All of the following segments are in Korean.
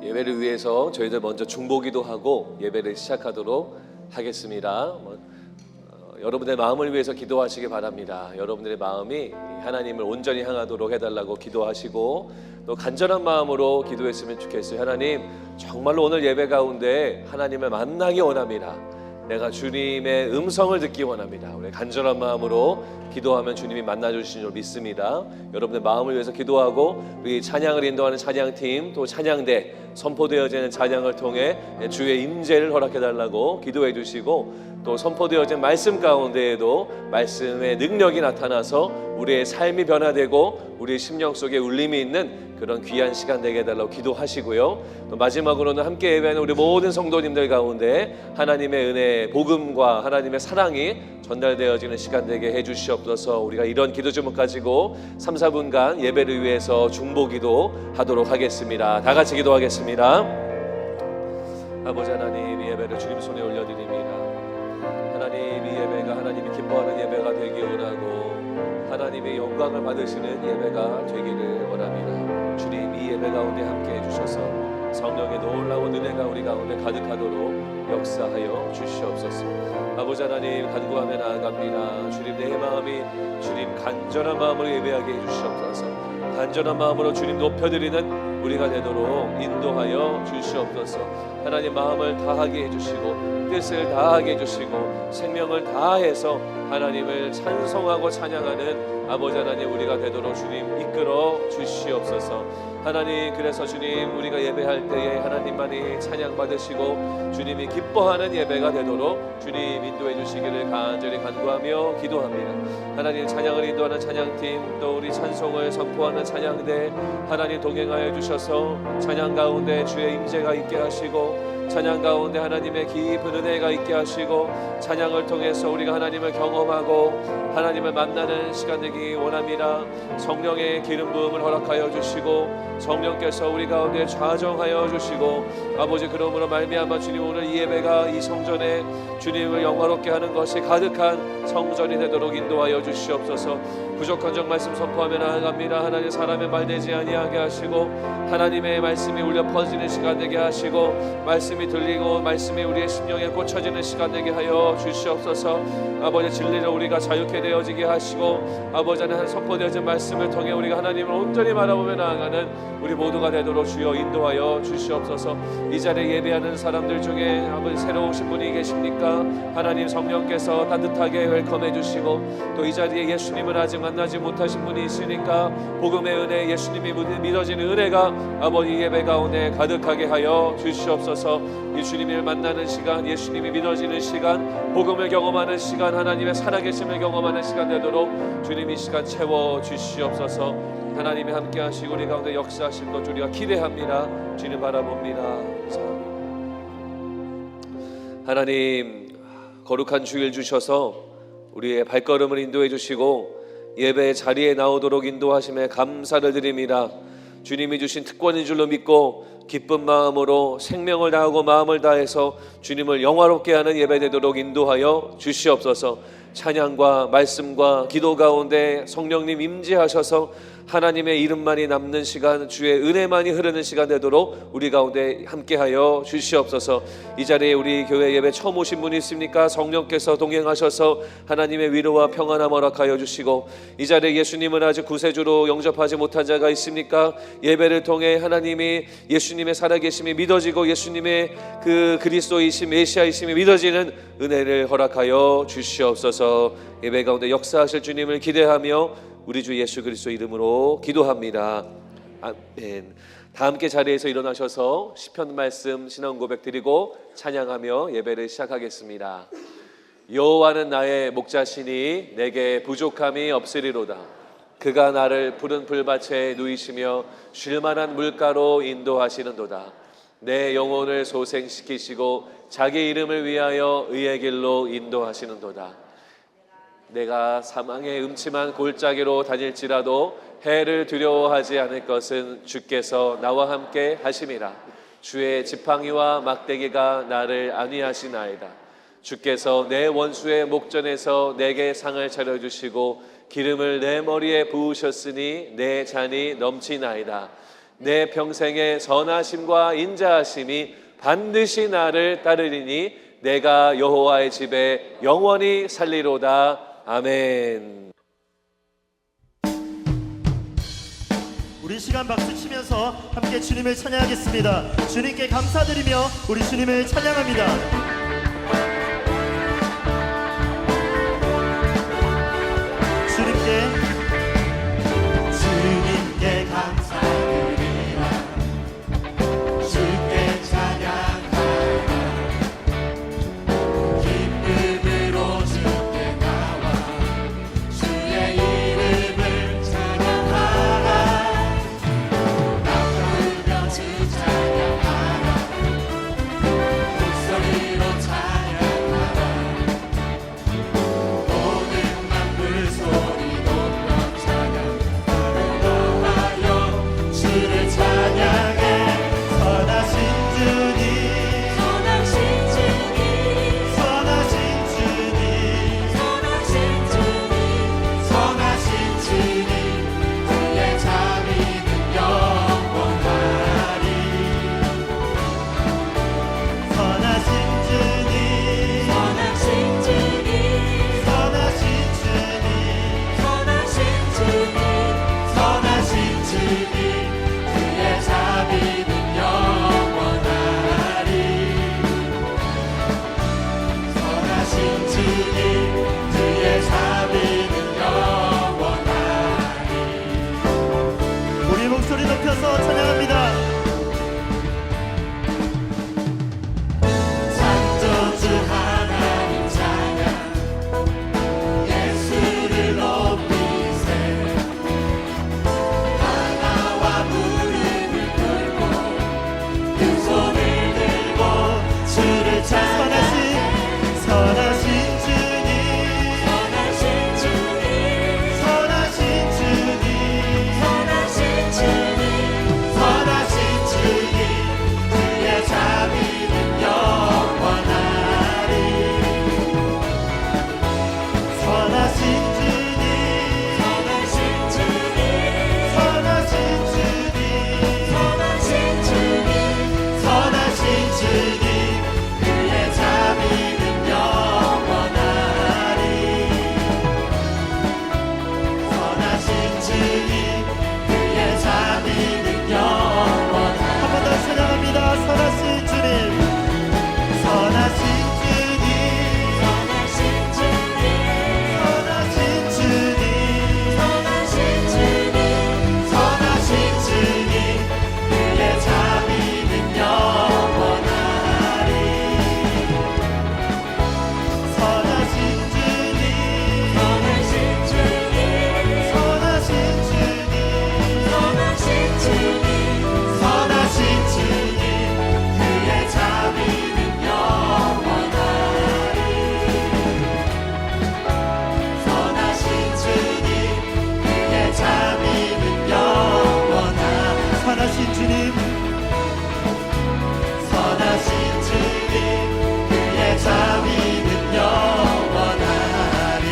예배를 위해서 저희들 먼저 중보기도 하고 예배를 시작하도록 하겠습니다. 여러분의 마음을 위해서 기도하시기 바랍니다. 여러분들의 마음이 하나님을 온전히 향하도록 해달라고 기도하시고 또 간절한 마음으로 기도했으면 좋겠어요. 하나님, 정말로 오늘 예배 가운데 하나님을 만나기 원합니다. 내가 주님의 음성을 듣기 원합니다. 우리 간절한 마음으로 기도하면 주님이 만나주시는 줄 믿습니다. 여러분의 마음을 위해서 기도하고 우리 찬양을 인도하는 찬양팀 또 찬양대 선포되어지는 찬양을 통해 주의 임재를 허락해달라고 기도해 주시고 또 선포되어진 말씀 가운데에도 말씀의 능력이 나타나서 우리의 삶이 변화되고 우리의 심령 속에 울림이 있는 그런 귀한 시간 되게 해달라고 기도하시고요. 또 마지막으로는 함께 예배하는 우리 모든 성도님들 가운데 하나님의 은혜, 복음과 하나님의 사랑이 전달되어지는 시간 되게 해주시옵소서. 우리가 이런 기도 제목 가지고 3, 4분간 예배를 위해서 중보기도 하도록 하겠습니다. 다 같이 기도하겠습니다. 아버지 하나님, 이 예배를 주님 손에 올려드립니다. 하나님, 이 예배가 하나님이 기뻐하는 예배가 되기 원하고 하나님의 영광을 받으시는 예배가 되기를 원합니다. 주님, 이 예배 가운데 함께 해주셔서 성령의 놀라운 은혜가 우리 가운데 가득하도록 역사하여 주시옵소서. 아버지 하나님, 간구하며 나아갑니다. 주님, 내 마음이 주님 간절한 마음으로 예배하게 해주시옵소서. 간절한 마음으로 주님 높여드리는 우리가 되도록 인도하여 주시옵소서. 하나님, 마음을 다하게 해주시고 뜻을 다하게 해주시고 생명을 다해서 하나님을 찬송하고 찬양하는 아버지 하나님 우리가 되도록 주님 이끌어 주시옵소서. 하나님, 그래서 주님 우리가 예배할 때에 하나님만이 찬양 받으시고 주님이 기뻐하는 예배가 되도록 주님 인도해 주시기를 간절히 간구하며 기도합니다. 하나님, 찬양을 인도하는 찬양팀 또 우리 찬송을 선포하는 찬양대 하나님 동행하여 주셔서 찬양 가운데 주의 임재가 있게 하시고 찬양 가운데 하나님의 깊은 은혜가 있게 하시고 찬양을 통해서 우리가 하나님을 경험하고 하나님을 만나는 시간 되기 원합니다. 성령의 기름 부음을 허락하여 주시고 성령께서 우리 가운데 좌정하여 주시고 아버지, 그러므로 말미암아 주님 오늘 이 예배가 이 성전에 주님을 영화롭게 하는 것이 가득한 성전이 되도록 인도하여 주시옵소서. 부족한 적 말씀 선포하며 나아갑니다. 하나님, 사람의 말 되지 아니하게 하시고 하나님의 말씀이 울려 퍼지는 시간 되게 하시고 말씀이 들리고 말씀이 우리의 심령에 꽂혀지는 시간 되게 하여 주시옵소서. 아버지, 진리를 우리가 자유케 되어지게 하시고 아버지 하나님 선포되어진 말씀을 통해 우리가 하나님을 온전히 바라보며 나아가는 우리 모두가 되도록 주여 인도하여 주시옵소서. 이 자리에 예배하는 사람들 중에 아버지 새로 오신 분이 계십니까? 하나님, 성령께서 따뜻하게 웰컴해 주시고 또 이 자리에 예수님을 아직 만나지 못하신 분이 있으니까 복음의 은혜, 예수님이 믿어지는 은혜가 아버지 예배 가운데 가득하게 하여 주시옵소서. 이 주님을 만나는 시간, 예수님이 믿어지는 시간, 복음을 경험하는 시간, 하나님의 살아계심을 경험하는 시간 되도록 주님 이 시간 채워 주시옵소서. 하나님이 함께 하시고 우리 가운데 역사하실 것 우리가 기대합니다. 주님 바라봅니다. 감사합니다. 하나님, 거룩한 주일 주셔서 우리의 발걸음을 인도해 주시고 예배의 자리에 나오도록 인도하심에 감사를 드립니다. 주님이 주신 특권인 줄로 믿고 기쁜 마음으로 생명을 다하고 마음을 다해서 주님을 영화롭게 하는 예배 되도록 인도하여 주시옵소서. 찬양과 말씀과 기도 가운데 성령님 임재하셔서 하나님의 이름만이 남는 시간, 주의 은혜만이 흐르는 시간 되도록 우리 가운데 함께하여 주시옵소서. 이 자리에 우리 교회 예배 처음 오신 분이 있습니까? 성령께서 동행하셔서 하나님의 위로와 평안함 허락하여 주시고 이 자리에 예수님을 아직 구세주로 영접하지 못한 자가 있습니까? 예배를 통해 하나님이 예수님의 살아계심이 믿어지고 예수님의 그 그리스도이심 메시아이심이 믿어지는 은혜를 허락하여 주시옵소서. 예배 가운데 역사하실 주님을 기대하며 우리 주 예수 그리스도 이름으로 기도합니다. 아멘. 다 함께 자리에서 일어나셔서 시편 말씀 신앙 고백 드리고 찬양하며 예배를 시작하겠습니다. 여호와는 나의 목자시니 내게 부족함이 없으리로다. 그가 나를 푸른 풀밭에 누이시며 쉴만한 물가로 인도하시는도다. 내 영혼을 소생시키시고 자기 이름을 위하여 의의 길로 인도하시는도다. 내가 사망의 음침한 골짜기로 다닐지라도 해를 두려워하지 않을 것은 주께서 나와 함께 하심이라. 주의 지팡이와 막대기가 나를 안위하시나이다. 주께서 내 원수의 목전에서 내게 상을 차려주시고 기름을 내 머리에 부으셨으니 내 잔이 넘치나이다. 내 평생의 선하심과 인자하심이 반드시 나를 따르리니 내가 여호와의 집에 영원히 살리로다. 아멘. 우리 시간 박수 치면서 함께 주님을 찬양하겠습니다. 주님께 감사드리며 우리 주님을 찬양합니다. 주님께 감사드리라. 주께 찬양하라. 기쁨으로 주께 나와 주의 이름을 찬양하라. 나부르며 주 찬양하라. 목소리로 찬양하라. 모든 만물 소리 높여 찬양하여 주를 찬양해. 선하신 주님, 선하신 주님, 선하신 주님, 선하신 주님, 선하신 주님, 주의 자비는 영원하리. 선하신 주님, 선하신 주님, 선하신 주님, 선하신 주님, 선하신 주님, 주의 자비는 영원하리. 선하신 주님, 주의 자비는 영원하리. 우리 목소리 높여서 찬양합니다. 창조주 하나님 찬양, 예수를 높이세. 하나와 무릎을 꿇고 두 손을 들고 주를 찬양해. 선하신 주님, 선하신 주님, 선하신 주님, 선하신 주님, 선하신 주님, 주의 자비는 영원하리. 선하신 주님, 선하신 주님, 선하신 주님, 선하신 주님, 선하신 주님, 그의 자비는 영원하리. 선하신 주님, 그의 자비는 영원하리. 한 번 더 찬양합니다. 선하신 주님, 선하신 주님, 선하신 주님, 선하신 주님, 선하신 주님, 선하신 주님, 그의 자비는 영원하리. 선하신 주님, 선하신 주님, 선하신 주님, 선하신 주님, 선하신 주님, 그의 자비는 영원하리. 선하신 주님, 그의 자비는 영원하리. 선하신 주님, 선하신 주님, 그의 자비는 영원하리.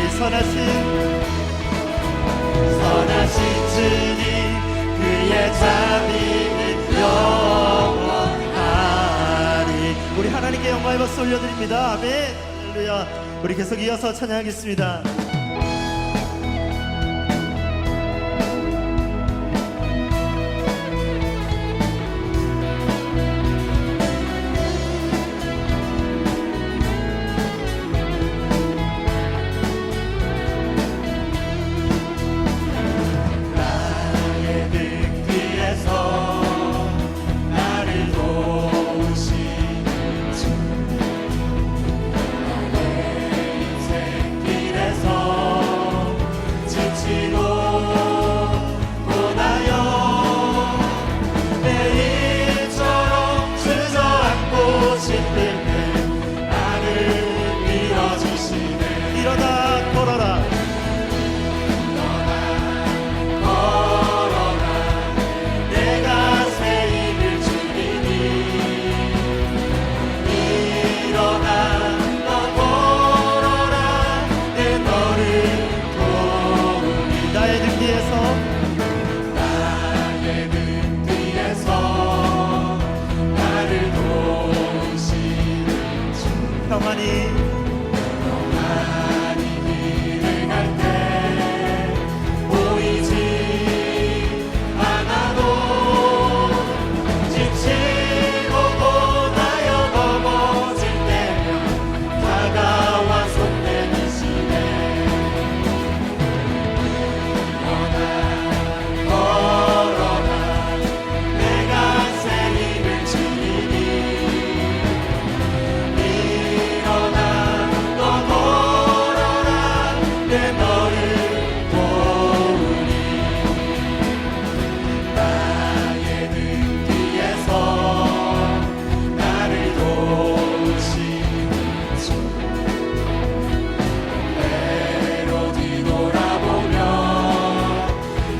선하신 주님, 그의 자비는 영원하리. 우리 하나님께 영광의 박수 올려드립니다. 아멘. 할렐루야. 우리 계속 이어서 찬양하겠습니다. 나의 등 뒤에서 나를 도우시는 주, 나의 인생 길에서 평안히 길을 갈 때 보이지 않아도 지치고 고나여 넘어질 때면 다가와 손 내미시네. 걸어라 내가 새 힘을 주리니. 일어나 너 걸어라 내 너를 도우리. 나의 등 뒤에서 나를 도우시는 주. 때로 뒤돌아보며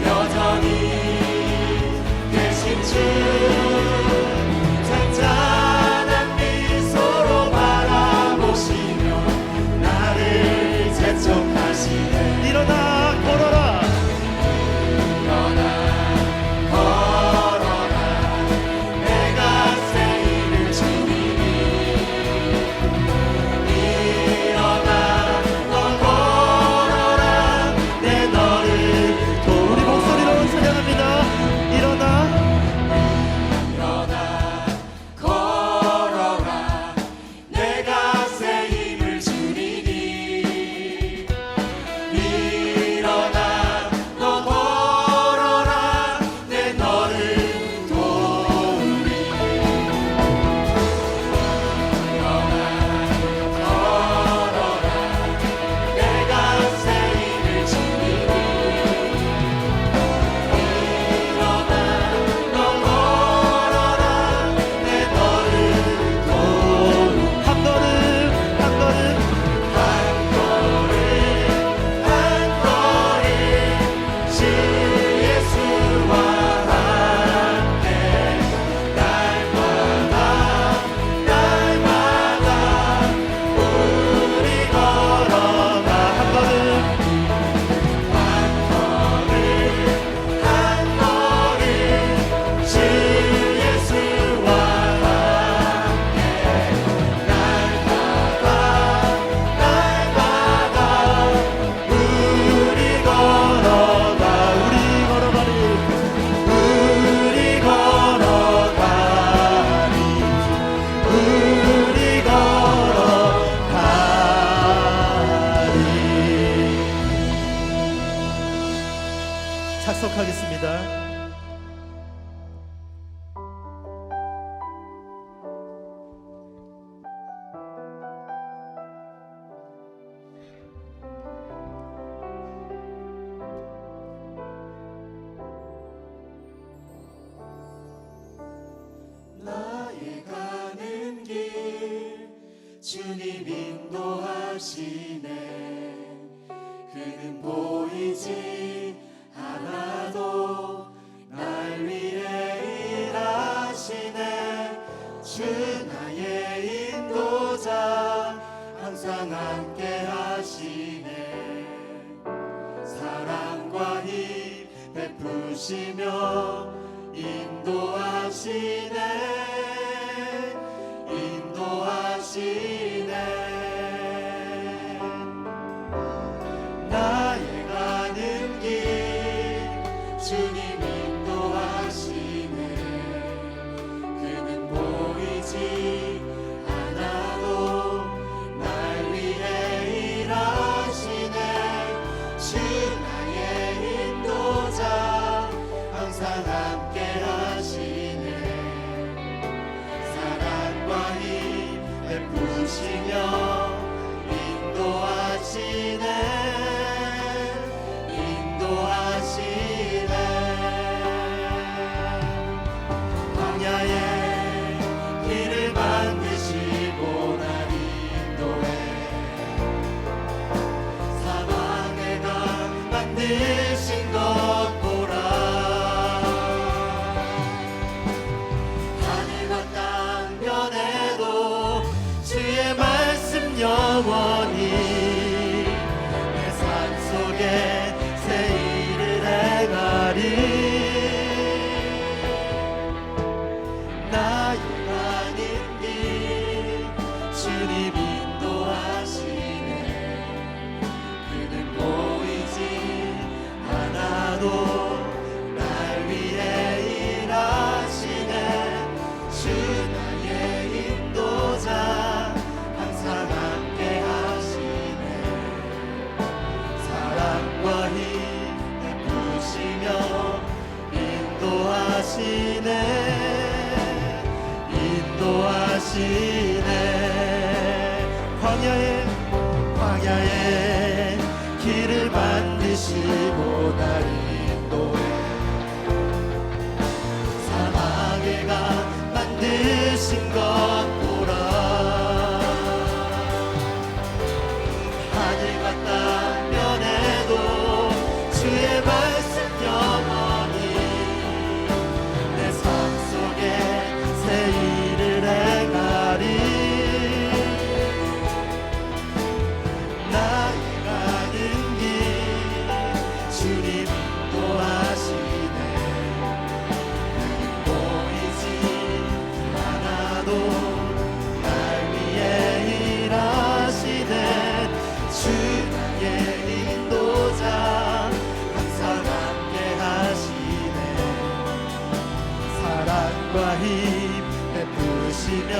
여전히 계신 주. 잔잔한 미소로 바라보시며 나를 재촉하시네. 일어나 걸어라 일어나 걸어라 내가 새 힘을 주리니. 일어나 너 걸어라 내 너를 우리 목소리로 찬양합니다. 일어나 걸어라 내가 새 힘을 주리니. 일어나 너 걸어라 내 너를 도우리. 걸어라 내가 새 힘을 주리니. 일어나 너 걸어라 내 너를 도우리. 한 걸음 한 걸음 한 걸음 주 예수와 함께 날마다 우리 걸어가. 한 걸음 한 걸음 주 예수와 함께 날마다 우리 걸어가. 우리 걸어가리 우리 걸어가리. 우리 걸어가리. 착석하겠습니다. 나의 가는 길 주님 인도하시네. 그는 보이지 않아도 날 위해 일하시네. 주 나의 인도자 항상 함께 하시네. 사랑과 힘 베푸시며 인도하시네. 인도하시네. 나의 가는 길 주님 인도하시네. 그는 보이지 않아도 날 위해 일하시네. 주 나의 인도자 항상 함께 하시네. 사랑과 힘 베푸시며 인도하시네. 인도하시네. 광야에 길을 만드시고 날 인도해. 사방에 강 만드신 것 보라. 하늘과 땅 변해도 주의 말씀 영원히. 내 삶 속에 새 일을 행하리. 나의 가는 길 주님 인도하시네. 광야에 길을 만드시고 날 인도해. 사막에 가 만드신 것 보라. 하늘과 땅 면에도 주의 말씀 영원히 내 삶 속에 새 일을 행하리. 나의 가는 길 주님 인도하시네. 보이지 않아도 날 위해 일하시네. 주 나의 인도자 항상 함께 하시네. 사랑과 힘 베푸시며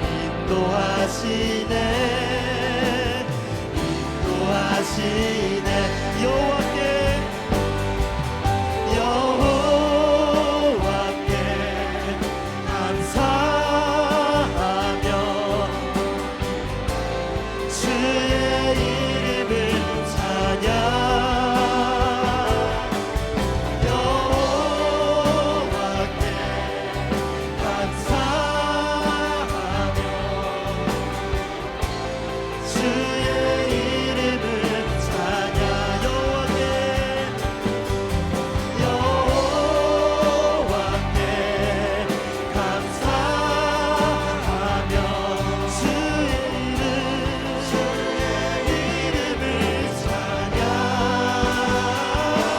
인도하시네. 인도하시네. 여호와께 감사하며 주의 이름을 찬양. 여호와께 감사하며 주의 이름을 찬양. 여호와께 감사하며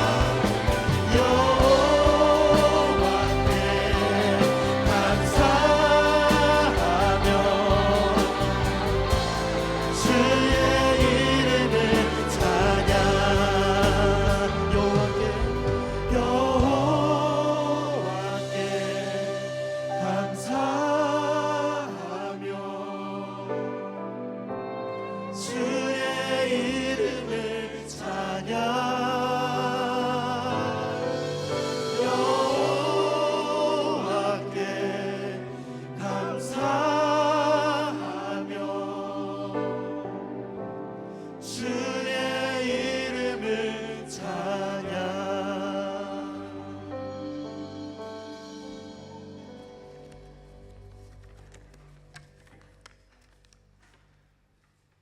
주의 이름을 찬양. 여호와께 감사하며 주의 이름을 찬양. 여호와께 감사하며 주의 이름을 찬양. 여호와께 감사하며 주의 이름을 찬양.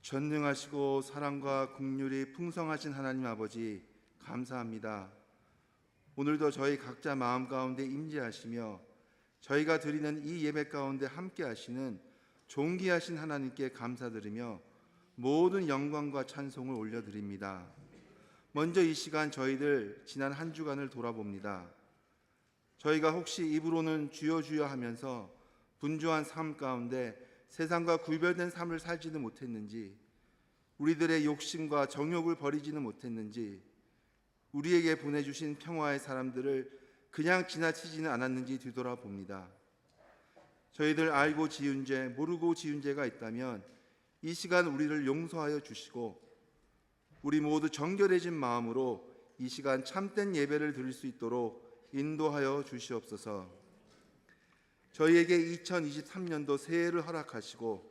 전능하시고 사랑과 긍휼이 풍성하신 하나님 아버지, 감사합니다. 오늘도 저희 각자 마음 가운데 임재하시며 저희가 드리는 이 예배 가운데 함께 하시는 존귀하신 하나님께 감사드리며 모든 영광과 찬송을 올려드립니다. 먼저 이 시간 저희들 지난 한 주간을 돌아봅니다. 저희가 혹시 입으로는 주여 주여 하면서 분주한 삶 가운데 세상과 구별된 삶을 살지는 못했는지, 우리들의 욕심과 정욕을 버리지는 못했는지, 우리에게 보내주신 평화의 사람들을 그냥 지나치지는 않았는지 뒤돌아봅니다. 저희들 알고 지은 죄, 모르고 지은 죄가 있다면 이 시간 우리를 용서하여 주시고 우리 모두 정결해진 마음으로 이 시간 참된 예배를 드릴 수 있도록 인도하여 주시옵소서. 저희에게 2023년도 새해를 허락하시고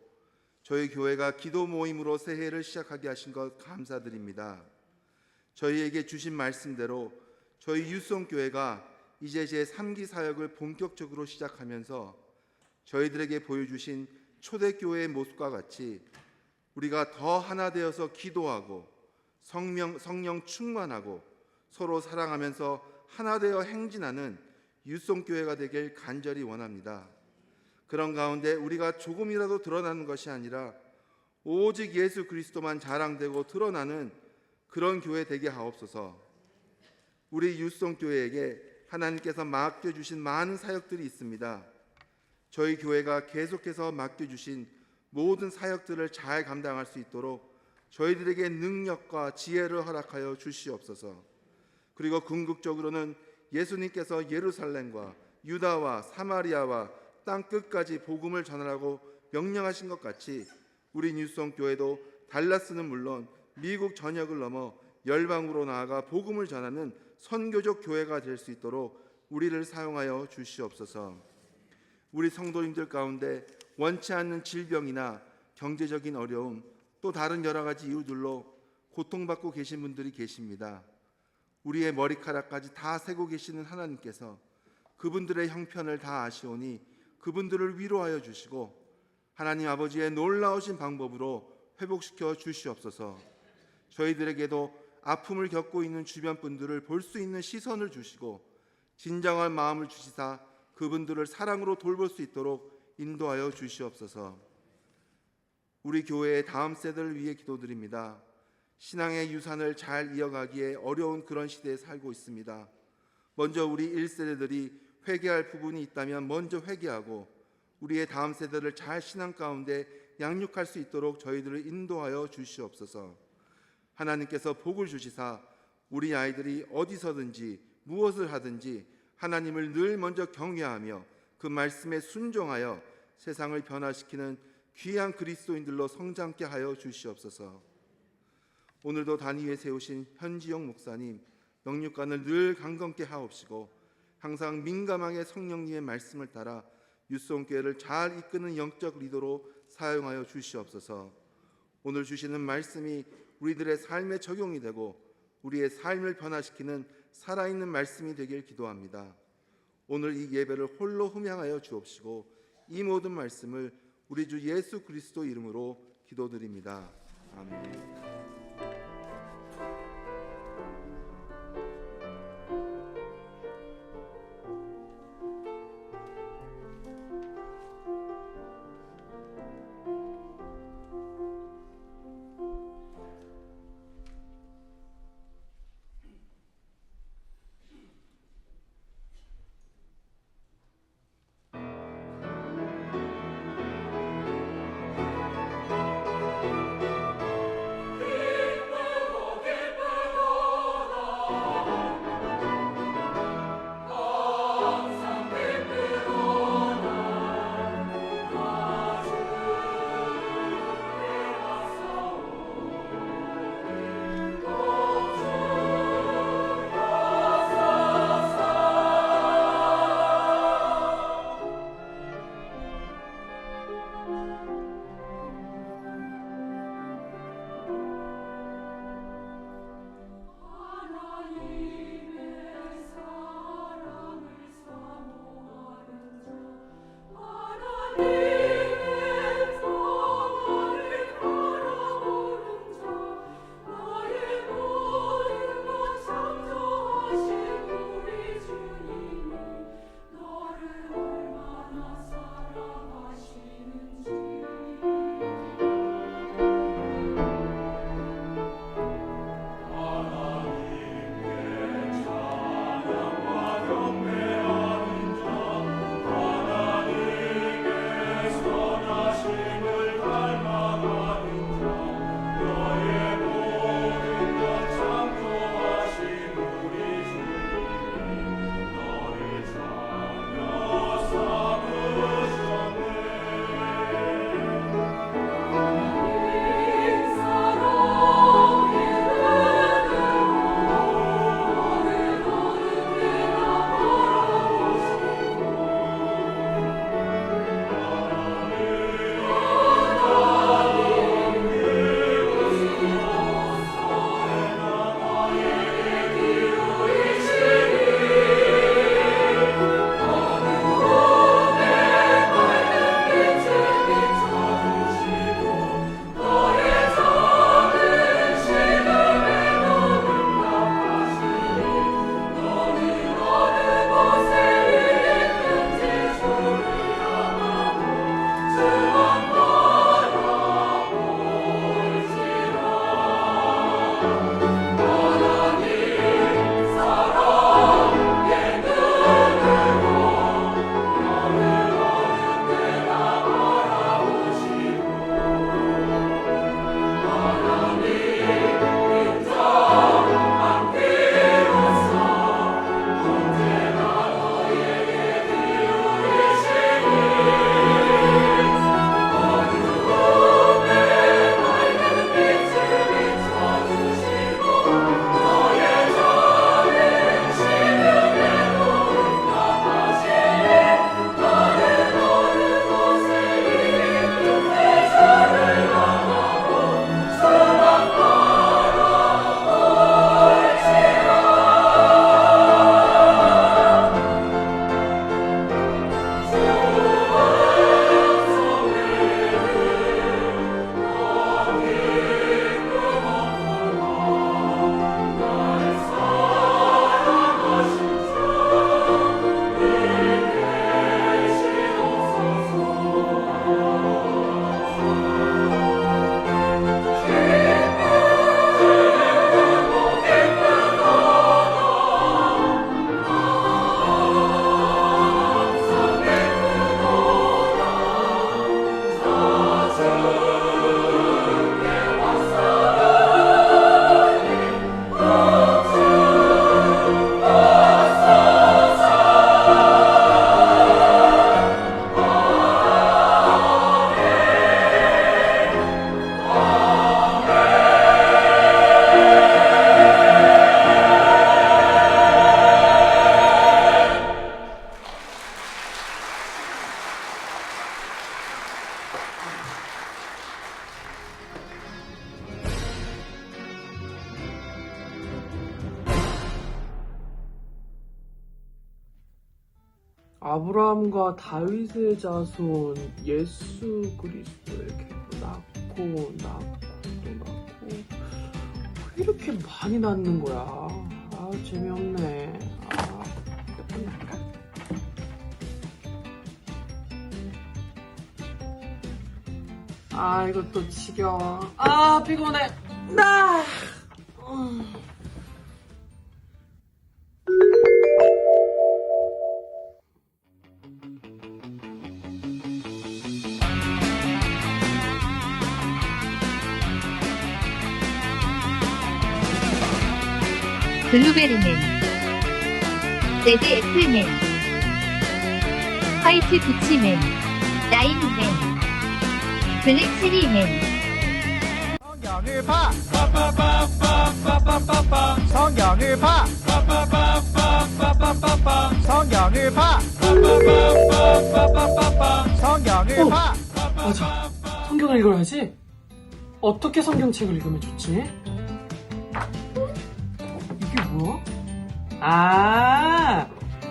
저희 교회가 기도 모임으로 새해를 시작하게 하신 것 감사드립니다. 저희에게 주신 말씀대로 저희 유성교회가 이제 제 3기 사역을 본격적으로 시작하면서 저희들에게 보여주신 초대교회의 모습과 같이 우리가 더 하나 되어서 기도하고 성령 충만하고 서로 사랑하면서 하나 되어 행진하는 유성교회가 되길 간절히 원합니다. 그런 가운데 우리가 조금이라도 드러나는 것이 아니라 오직 예수 그리스도만 자랑되고 드러나는 그런 교회 되게 하옵소서. 우리 유성교회에게 하나님께서 맡겨주신 많은 사역들이 있습니다. 저희 교회가 계속해서 맡겨주신 모든 사역들을 잘 감당할 수 있도록 저희들에게 능력과 지혜를 허락하여 주시옵소서. 그리고 궁극적으로는 예수님께서 예루살렘과 유다와 사마리아와 땅 끝까지 복음을 전하라고 명령하신 것 같이 우리 뉴성교회도 달라스는 물론 미국 전역을 넘어 열방으로 나아가 복음을 전하는 선교적 교회가 될 수 있도록 우리를 사용하여 주시옵소서. 우리 성도님들 가운데 원치 않는 질병이나 경제적인 어려움, 또 다른 여러 가지 이유들로 고통받고 계신 분들이 계십니다. 우리의 머리카락까지 다 세고 계시는 하나님께서 그분들의 형편을 다 아시오니 그분들을 위로하여 주시고 하나님 아버지의 놀라우신 방법으로 회복시켜 주시옵소서. 저희들에게도 아픔을 겪고 있는 주변 분들을 볼 수 있는 시선을 주시고 진정한 마음을 주시사 그분들을 사랑으로 돌볼 수 있도록 인도하여 주시옵소서. 우리 교회의 다음 세대를 위해 기도드립니다. 신앙의 유산을 잘 이어가기에 어려운 그런 시대에 살고 있습니다. 먼저 우리 1세대들이 회개할 부분이 있다면 먼저 회개하고 우리의 다음 세대를 잘 신앙 가운데 양육할 수 있도록 저희들을 인도하여 주시옵소서. 하나님께서 복을 주시사 우리 아이들이 어디서든지 무엇을 하든지 하나님을 늘 먼저 경외하며 그 말씀에 순종하여 세상을 변화시키는 귀한 그리스도인들로 성장케 하여 주시옵소서. 오늘도 단위에 세우신 현지영 목사님 영육간을 늘 강건케 하옵시고 항상 민감하게 성령님의 말씀을 따라 유스온교회를 잘 이끄는 영적 리더로 사용하여 주시옵소서. 오늘 주시는 말씀이 우리들의 삶에 적용이 되고 우리의 삶을 변화시키는 살아있는 말씀이 되길 기도합니다. 오늘 이 예배를 홀로 흠양하여 주옵시고 이 모든 말씀을 우리 주 예수 그리스도 이름으로 기도드립니다. 아멘. 아브라함과 다윗의 자손 예수 그리스도에게 낳고 왜 이렇게 많이 낳는 거야? 아, 재미없네. 이것도 지겨워. 피곤해. 블루베리맨, 레드 애플맨, 화이트 비치맨, 라인맨, 블랙 체리맨. 성경을 봐. 성경을 봐. 성경을 봐. 성경을 봐. 맞아. 성경을 읽어야지. 어떻게 성경책을 읽으면 좋지? 이게 뭐야?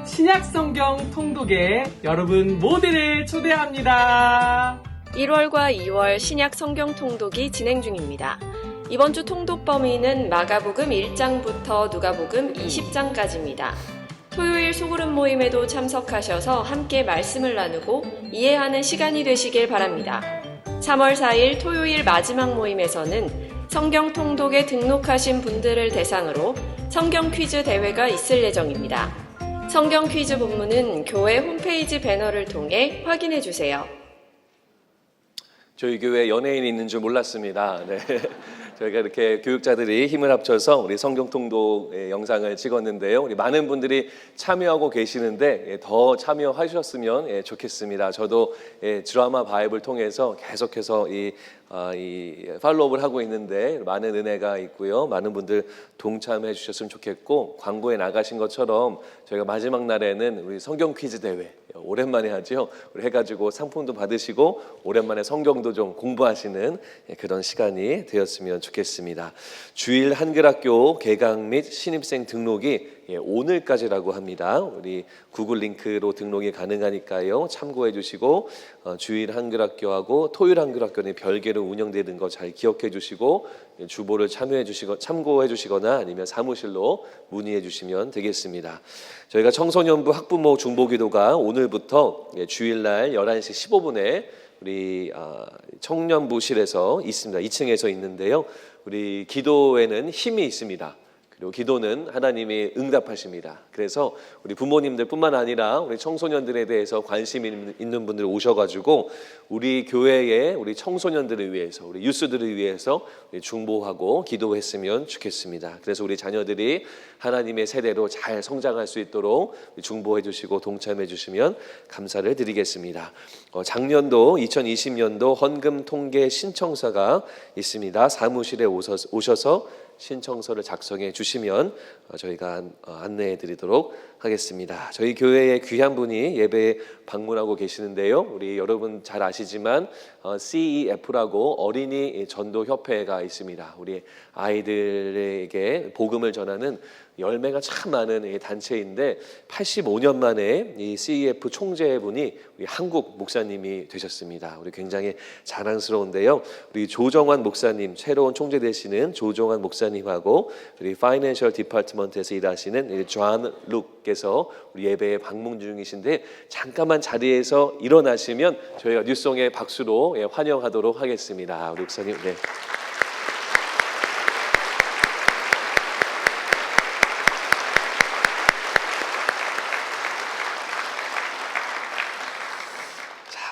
신약 성경 통독에 여러분 모두를 초대합니다. 1월과 2월 신약 성경 통독이 진행 중입니다. 이번 주 통독 범위는 마가복음 1장부터 누가복음 20장까지입니다. 토요일 소그룹 모임에도 참석하셔서 함께 말씀을 나누고 이해하는 시간이 되시길 바랍니다. 3월 4일 토요일 마지막 모임에서는 성경 통독에 등록하신 분들을 대상으로 성경 퀴즈 대회가 있을 예정입니다. 성경 퀴즈 본문은 교회 홈페이지 배너를 통해 확인해 주세요. 저희 교회에 연예인이 있는 줄 몰랐습니다. 네. 저희가 이렇게 교육자들이 힘을 합쳐서 우리 성경통독 영상을 찍었는데요. 우리 많은 분들이 참여하고 계시는데 더 참여하셨으면 좋겠습니다. 저도 드라마 바이블 통해서 계속해서 이 팔로우를 하고 있는데 많은 은혜가 있고요. 많은 분들 동참해 주셨으면 좋겠고, 광고에 나가신 것처럼 저희가 마지막 날에는 우리 성경 퀴즈 대회 오랜만에 하죠. 우리 해가지고 상품도 받으시고 오랜만에 성경도 좀 공부하시는 그런 시간이 되었으면 좋겠습니다. 주일 한글학교 개강 및 신입생 등록이 오늘까지라고 합니다. 우리 구글 링크로 등록이 가능하니까요. 참고해 주시고 주일 한글학교하고 토요일 한글학교는 별개로 운영되는 거 잘 기억해 주시고 주보를 참고해 주시거나 아니면 사무실로 문의해 주시면 되겠습니다. 저희가 청소년부 학부모 중보기도가 오늘부터 주일날 11시 15분에 우리 청년부실에서 있습니다. 2층에서 있는데요. 우리 기도에는 힘이 있습니다. 그리고 기도는 하나님이 응답하십니다. 그래서 우리 부모님들뿐만 아니라 우리 청소년들에 대해서 관심 있는 분들 오셔가지고 우리 교회의 우리 청소년들을 위해서, 우리 유스들을 위해서 중보하고 기도했으면 좋겠습니다. 그래서 우리 자녀들이 하나님의 세대로 잘 성장할 수 있도록 중보해 주시고 동참해 주시면 감사를 드리겠습니다. 작년도 2020년도 헌금 통계 신청서가 있습니다. 사무실에 오셔서 신청서를 작성해 주시면 저희가 안내해 드리도록 하겠습니다. 저희 교회에 귀한 분이 예배에 방문하고 계시는데요. 우리 여러분 잘 아시지만 CEF라고 어린이 전도협회가 있습니다. 우리 아이들에게 복음을 전하는 열매가 참 많은 단체인데 85년 만에 이 CEF 총재분이 우리 한국 목사님이 되셨습니다. 우리 굉장히 자랑스러운데요. 우리 조정환 목사님, 새로운 총재 되시는 조정환 목사님하고 우리 파이낸셜 디파트먼트에서 일하시는 존 룩께서 우리 예배에 방문 중이신데 잠깐만 자리에서 일어나시면 저희가 뉴송의 박수로 환영하도록 하겠습니다. 우리 목사님, 네.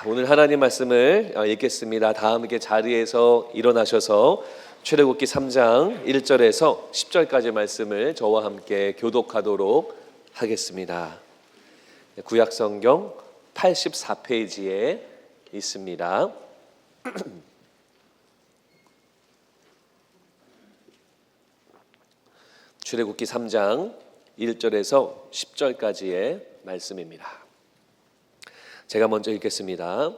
오늘 하나님 말씀을 읽겠습니다. 다 함께 자리에서 일어나셔서 출애굽기 3장 1절에서 10절까지 말씀을 저와 함께 교독하도록 하겠습니다. 구약성경 84페이지에 있습니다. 출애굽기 3장 1절에서 10절까지의 말씀입니다. 제가 먼저 읽겠습니다.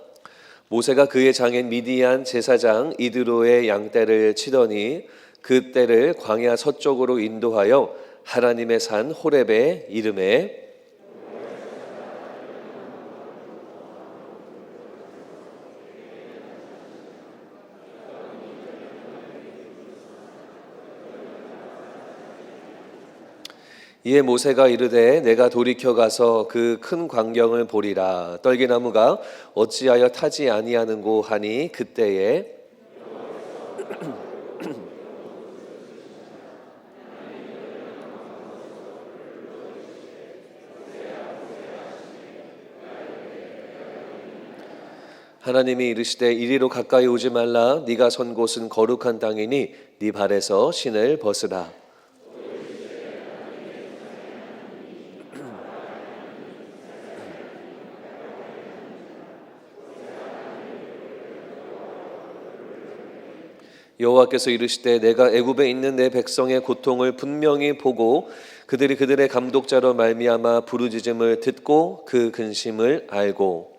모세가 그의 장인 미디안 제사장 이드로의 양떼를 치더니 그 떼를 광야 서쪽으로 인도하여 하나님의 산 호렙에 이르매 이에 모세가 이르되 내가 돌이켜 가서 그 큰 광경을 보리라. 떨기나무가 어찌하여 타지 아니하는고 하니 그때에 하나님이 이르시되 이리로 가까이 오지 말라. 네가 선 곳은 거룩한 땅이니 네 발에서 신을 벗으라. 여호와께서 이르시되 내가 애굽에 있는 내 백성의 고통을 분명히 보고 그들이 그들의 감독자로 말미암아 부르짖음을 듣고 그 근심을 알고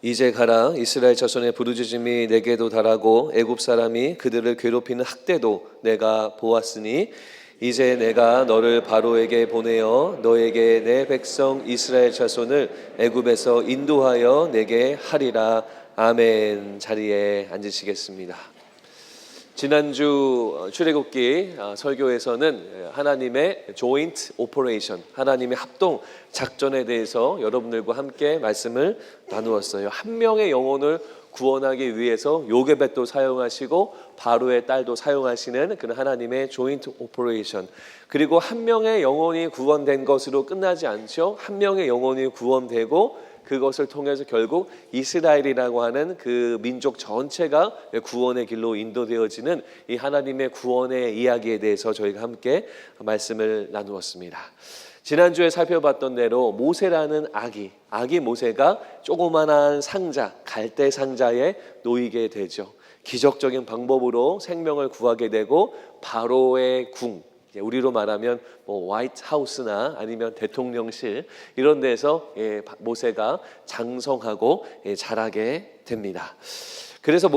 이제 가라. 이스라엘 자손의 부르짖음이 내게도 달하고 애굽 사람이 그들을 괴롭히는 학대도 내가 보았으니 이제 내가 너를 바로에게 보내어 너에게 내 백성 이스라엘 자손을 애굽에서 인도하여 내게 하리라. 아멘. 자리에 앉으시겠습니다. 지난주 출애굽기 설교에서는 하나님의 joint operation, 하나님의 합동 작전에 대해서 여러분들과 함께 말씀을 나누었어요. 한 명의 영혼을 구원하기 위해서 요게벳도 사용하시고 바로의 딸도 사용하시는 그런 하나님의 joint operation. 그리고 한 명의 영혼이 구원된 것으로 끝나지 않죠. 한 명의 영혼이 구원되고 그것을 통해서 결국 이스라엘이라고 하는 그 민족 전체가 구원의 길로 인도되어지는 이 하나님의 구원의 이야기에 대해서 저희가 함께 말씀을 나누었습니다. 지난주에 살펴봤던 대로 모세라는 아기 모세가 조그만한 상자, 갈대 상자에 놓이게 되죠. 기적적인 방법으로 생명을 구하게 되고 바로의 궁, 우리로 말하면 화이트 하우스나 아니면 대통령실 이런 데서 모세가 장성하고 자라게 됩니다. 그래서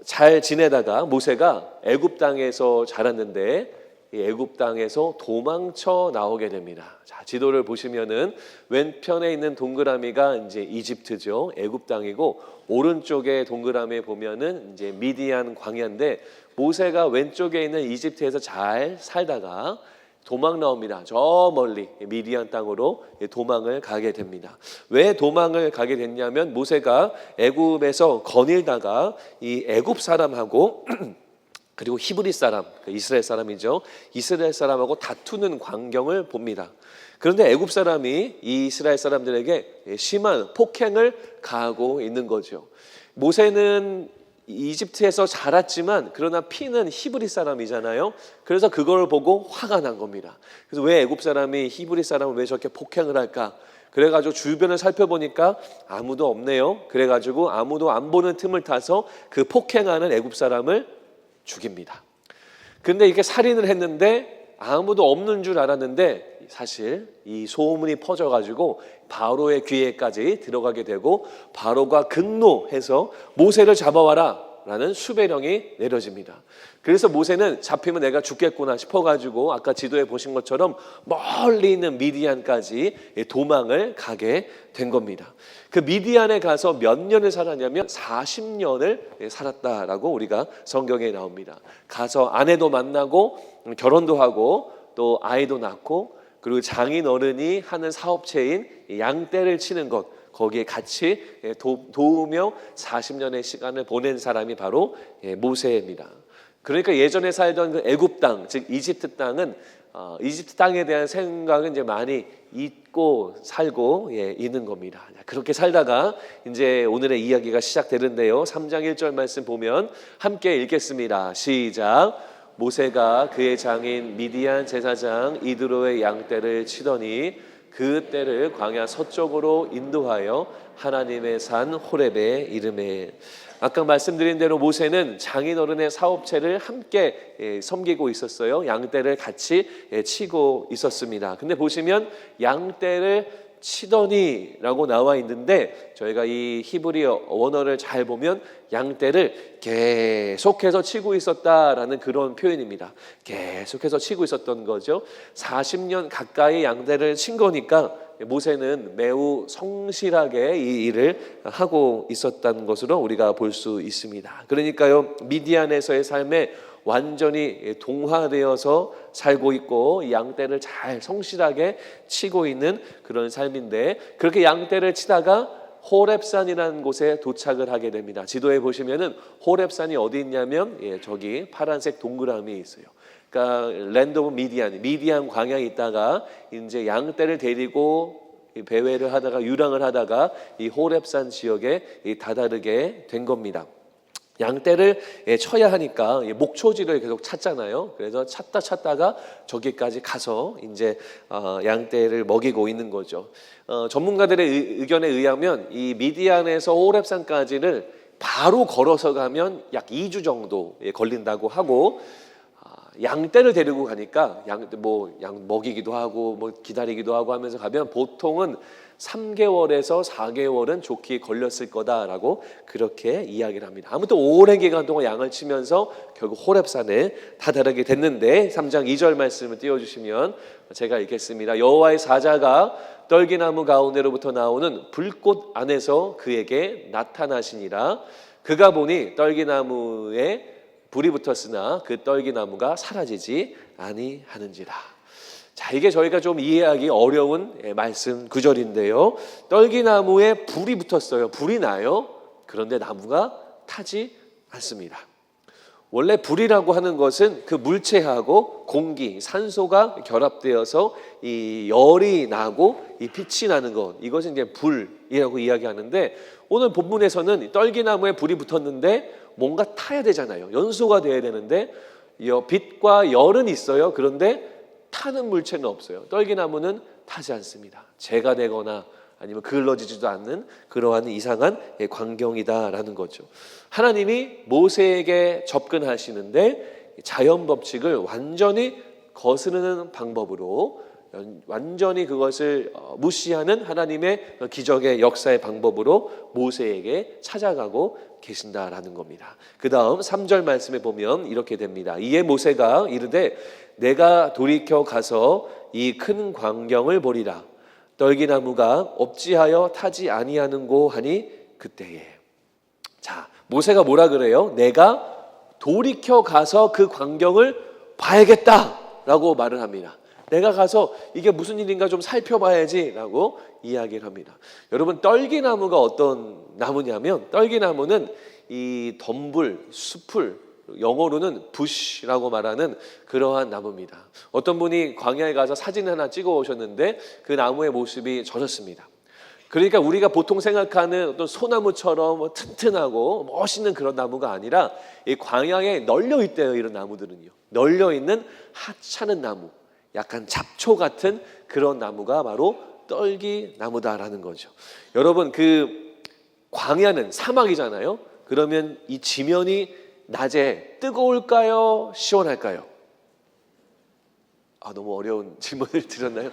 잘 지내다가 모세가 애굽 땅에서 자랐는데 애굽 땅에서 도망쳐 나오게 됩니다. 자, 지도를 보시면은 왼편에 있는 동그라미가 이제 이집트죠. 애굽 땅이고 오른쪽에 동그라미 보면은 이제 미디안 광야인데 모세가 왼쪽에 있는 이집트에서 잘 살다가 도망 나옵니다. 저 멀리 미디안 땅으로 도망을 가게 됩니다. 왜 도망을 가게 됐냐면 모세가 애굽에서 거닐다가 이 애굽 사람하고 그리고 히브리 사람, 이스라엘 사람이죠. 이스라엘 사람하고 다투는 광경을 봅니다. 그런데 애굽 사람이 이 이스라엘 사람들에게 심한 폭행을 가하고 있는 거죠. 모세는 이집트에서 자랐지만 그러나 피는 히브리 사람이잖아요. 그래서 그걸 보고 화가 난 겁니다. 그래서 왜 애굽 사람이 히브리 사람을 왜 저렇게 폭행을 할까? 그래가지고 주변을 살펴보니까 아무도 없네요. 그래가지고 아무도 안 보는 틈을 타서 그 폭행하는 애굽 사람을 죽입니다. 근데 이렇게 살인을 했는데 아무도 없는 줄 알았는데 사실 이 소문이 퍼져가지고 바로의 귀에까지 들어가게 되고 바로가 극노해서 모세를 잡아와라 라는 수배령이 내려집니다. 그래서 모세는 잡히면 내가 죽겠구나 싶어가지고 아까 지도에 보신 것처럼 멀리 있는 미디안까지 도망을 가게 된 겁니다. 그 미디안에 가서 몇 년을 살았냐면 40년을 살았다라고 우리가 성경에 나옵니다. 가서 아내도 만나고 결혼도 하고 또 아이도 낳고 그리고 장인 어른이 하는 사업체인 양떼를 치는 것 거기에 같이 도우며 40년의 시간을 보낸 사람이 바로 모세입니다. 그러니까 예전에 살던 그 애굽 땅, 즉 이집트 땅은 이집트 땅에 대한 생각은 이제 많이 잊고 살고 있는 겁니다. 그렇게 살다가 이제 오늘의 이야기가 시작되는데요. 3장 1절 말씀 보면 함께 읽겠습니다. 시작. 모세가 그의 장인 미디안 제사장 이드로의 양떼를 치더니 그 떼를 광야 서쪽으로 인도하여 하나님의 산 호렙에 이르매. 아까 말씀드린 대로 모세는 장인어른의 사업체를 함께 섬기고 있었어요. 양떼를 같이 치고 있었습니다. 근데 보시면 양떼를 치더니라고 나와 있는데 저희가 이 히브리 원어를 잘 보면 양떼를 계속해서 치고 있었다라는 그런 표현입니다. 계속해서 치고 있었던 거죠. 40년 가까이 양떼를 친 거니까 모세는 매우 성실하게 이 일을 하고 있었다는 것으로 우리가 볼 수 있습니다. 그러니까요, 미디안에서의 삶에 완전히 동화되어서 살고 있고 이 양떼를 잘 성실하게 치고 있는 그런 삶인데, 그렇게 양떼를 치다가 호렙산이라는 곳에 도착을 하게 됩니다. 지도에 보시면은 호렙산이 어디 있냐면 저기 파란색 동그라미 있어요. 그러니까 랜드 오브 미디안 광야에 있다가 이제 양떼를 데리고 배회를 하다가 유랑을 하다가 이 호렙산 지역에 다다르게 된 겁니다. 양떼를 쳐야 하니까 목초지를 계속 찾잖아요. 그래서 찾다가 저기까지 가서 이제 양떼를 먹이고 있는 거죠. 전문가들의 의견에 의하면 이 미디안에서 호렙산까지를 바로 걸어서 가면 약 2주 정도 걸린다고 하고, 양떼를 데리고 가니까 양 먹이기도 하고 뭐 기다리기도 하고 하면서 가면 보통은 3개월에서 4개월은 좋게 걸렸을 거다라고 그렇게 이야기를 합니다. 아무튼 오랜 기간 동안 양을 치면서 결국 호렙산에 다다르게 됐는데, 3장 2절 말씀을 띄워주시면 제가 읽겠습니다. 여호와의 사자가 떨기나무 가운데로부터 나오는 불꽃 안에서 그에게 나타나시니라. 그가 보니 떨기나무에 불이 붙었으나 그 떨기나무가 사라지지 아니하는지라. 자, 이게 저희가 좀 이해하기 어려운 말씀 구절인데요. 떨기나무에 불이 붙었어요. 불이 나요. 그런데 나무가 타지 않습니다. 원래 불이라고 하는 것은 그 물체하고 공기, 산소가 결합되어서 이 열이 나고 이 빛이 나는 것, 이것은 이제 불이라고 이야기하는데, 오늘 본문에서는 떨기나무에 불이 붙었는데 뭔가 타야 되잖아요. 연소가 돼야 되는데 빛과 열은 있어요. 그런데 타는 물체는 없어요. 떨기나무는 타지 않습니다. 재가 되거나 아니면 그을러지지도 않는 그러한 이상한 광경이다라는 거죠. 하나님이 모세에게 접근하시는데 자연 법칙을 완전히 거스르는 방법으로, 완전히 그것을 무시하는 하나님의 기적의 역사의 방법으로 모세에게 찾아가고 계신다라는 겁니다. 그 다음 3절 말씀에 보면 이렇게 됩니다. 이에 모세가 이르되 내가 돌이켜 가서 이 큰 광경을 보리라. 떨기나무가 없지하여 타지 아니하는고 하니 그때에. 자, 모세가 뭐라 그래요? 내가 돌이켜 가서 그 광경을 봐야겠다라고 말을 합니다. 내가 가서 이게 무슨 일인가 좀 살펴봐야지라고 이야기를 합니다. 여러분, 떨기나무가 어떤 나무냐면, 떨기나무는 이 덤불, 숲을 영어로는 bush라고 말하는 그러한 나무입니다. 어떤 분이 광야에 가서 사진 하나 찍어 오셨는데 그 나무의 모습이 저렇습니다. 그러니까 우리가 보통 생각하는 어떤 소나무처럼 튼튼하고 멋있는 그런 나무가 아니라 이 광야에 널려 있대요. 이런 나무들은요, 널려 있는 하찮은 나무, 약간 잡초 같은 그런 나무가 바로 떨기나무다라는 거죠. 여러분, 그 광야는 사막이잖아요. 그러면 이 지면이 낮에 뜨거울까요? 시원할까요? 너무 어려운 질문을 드렸나요?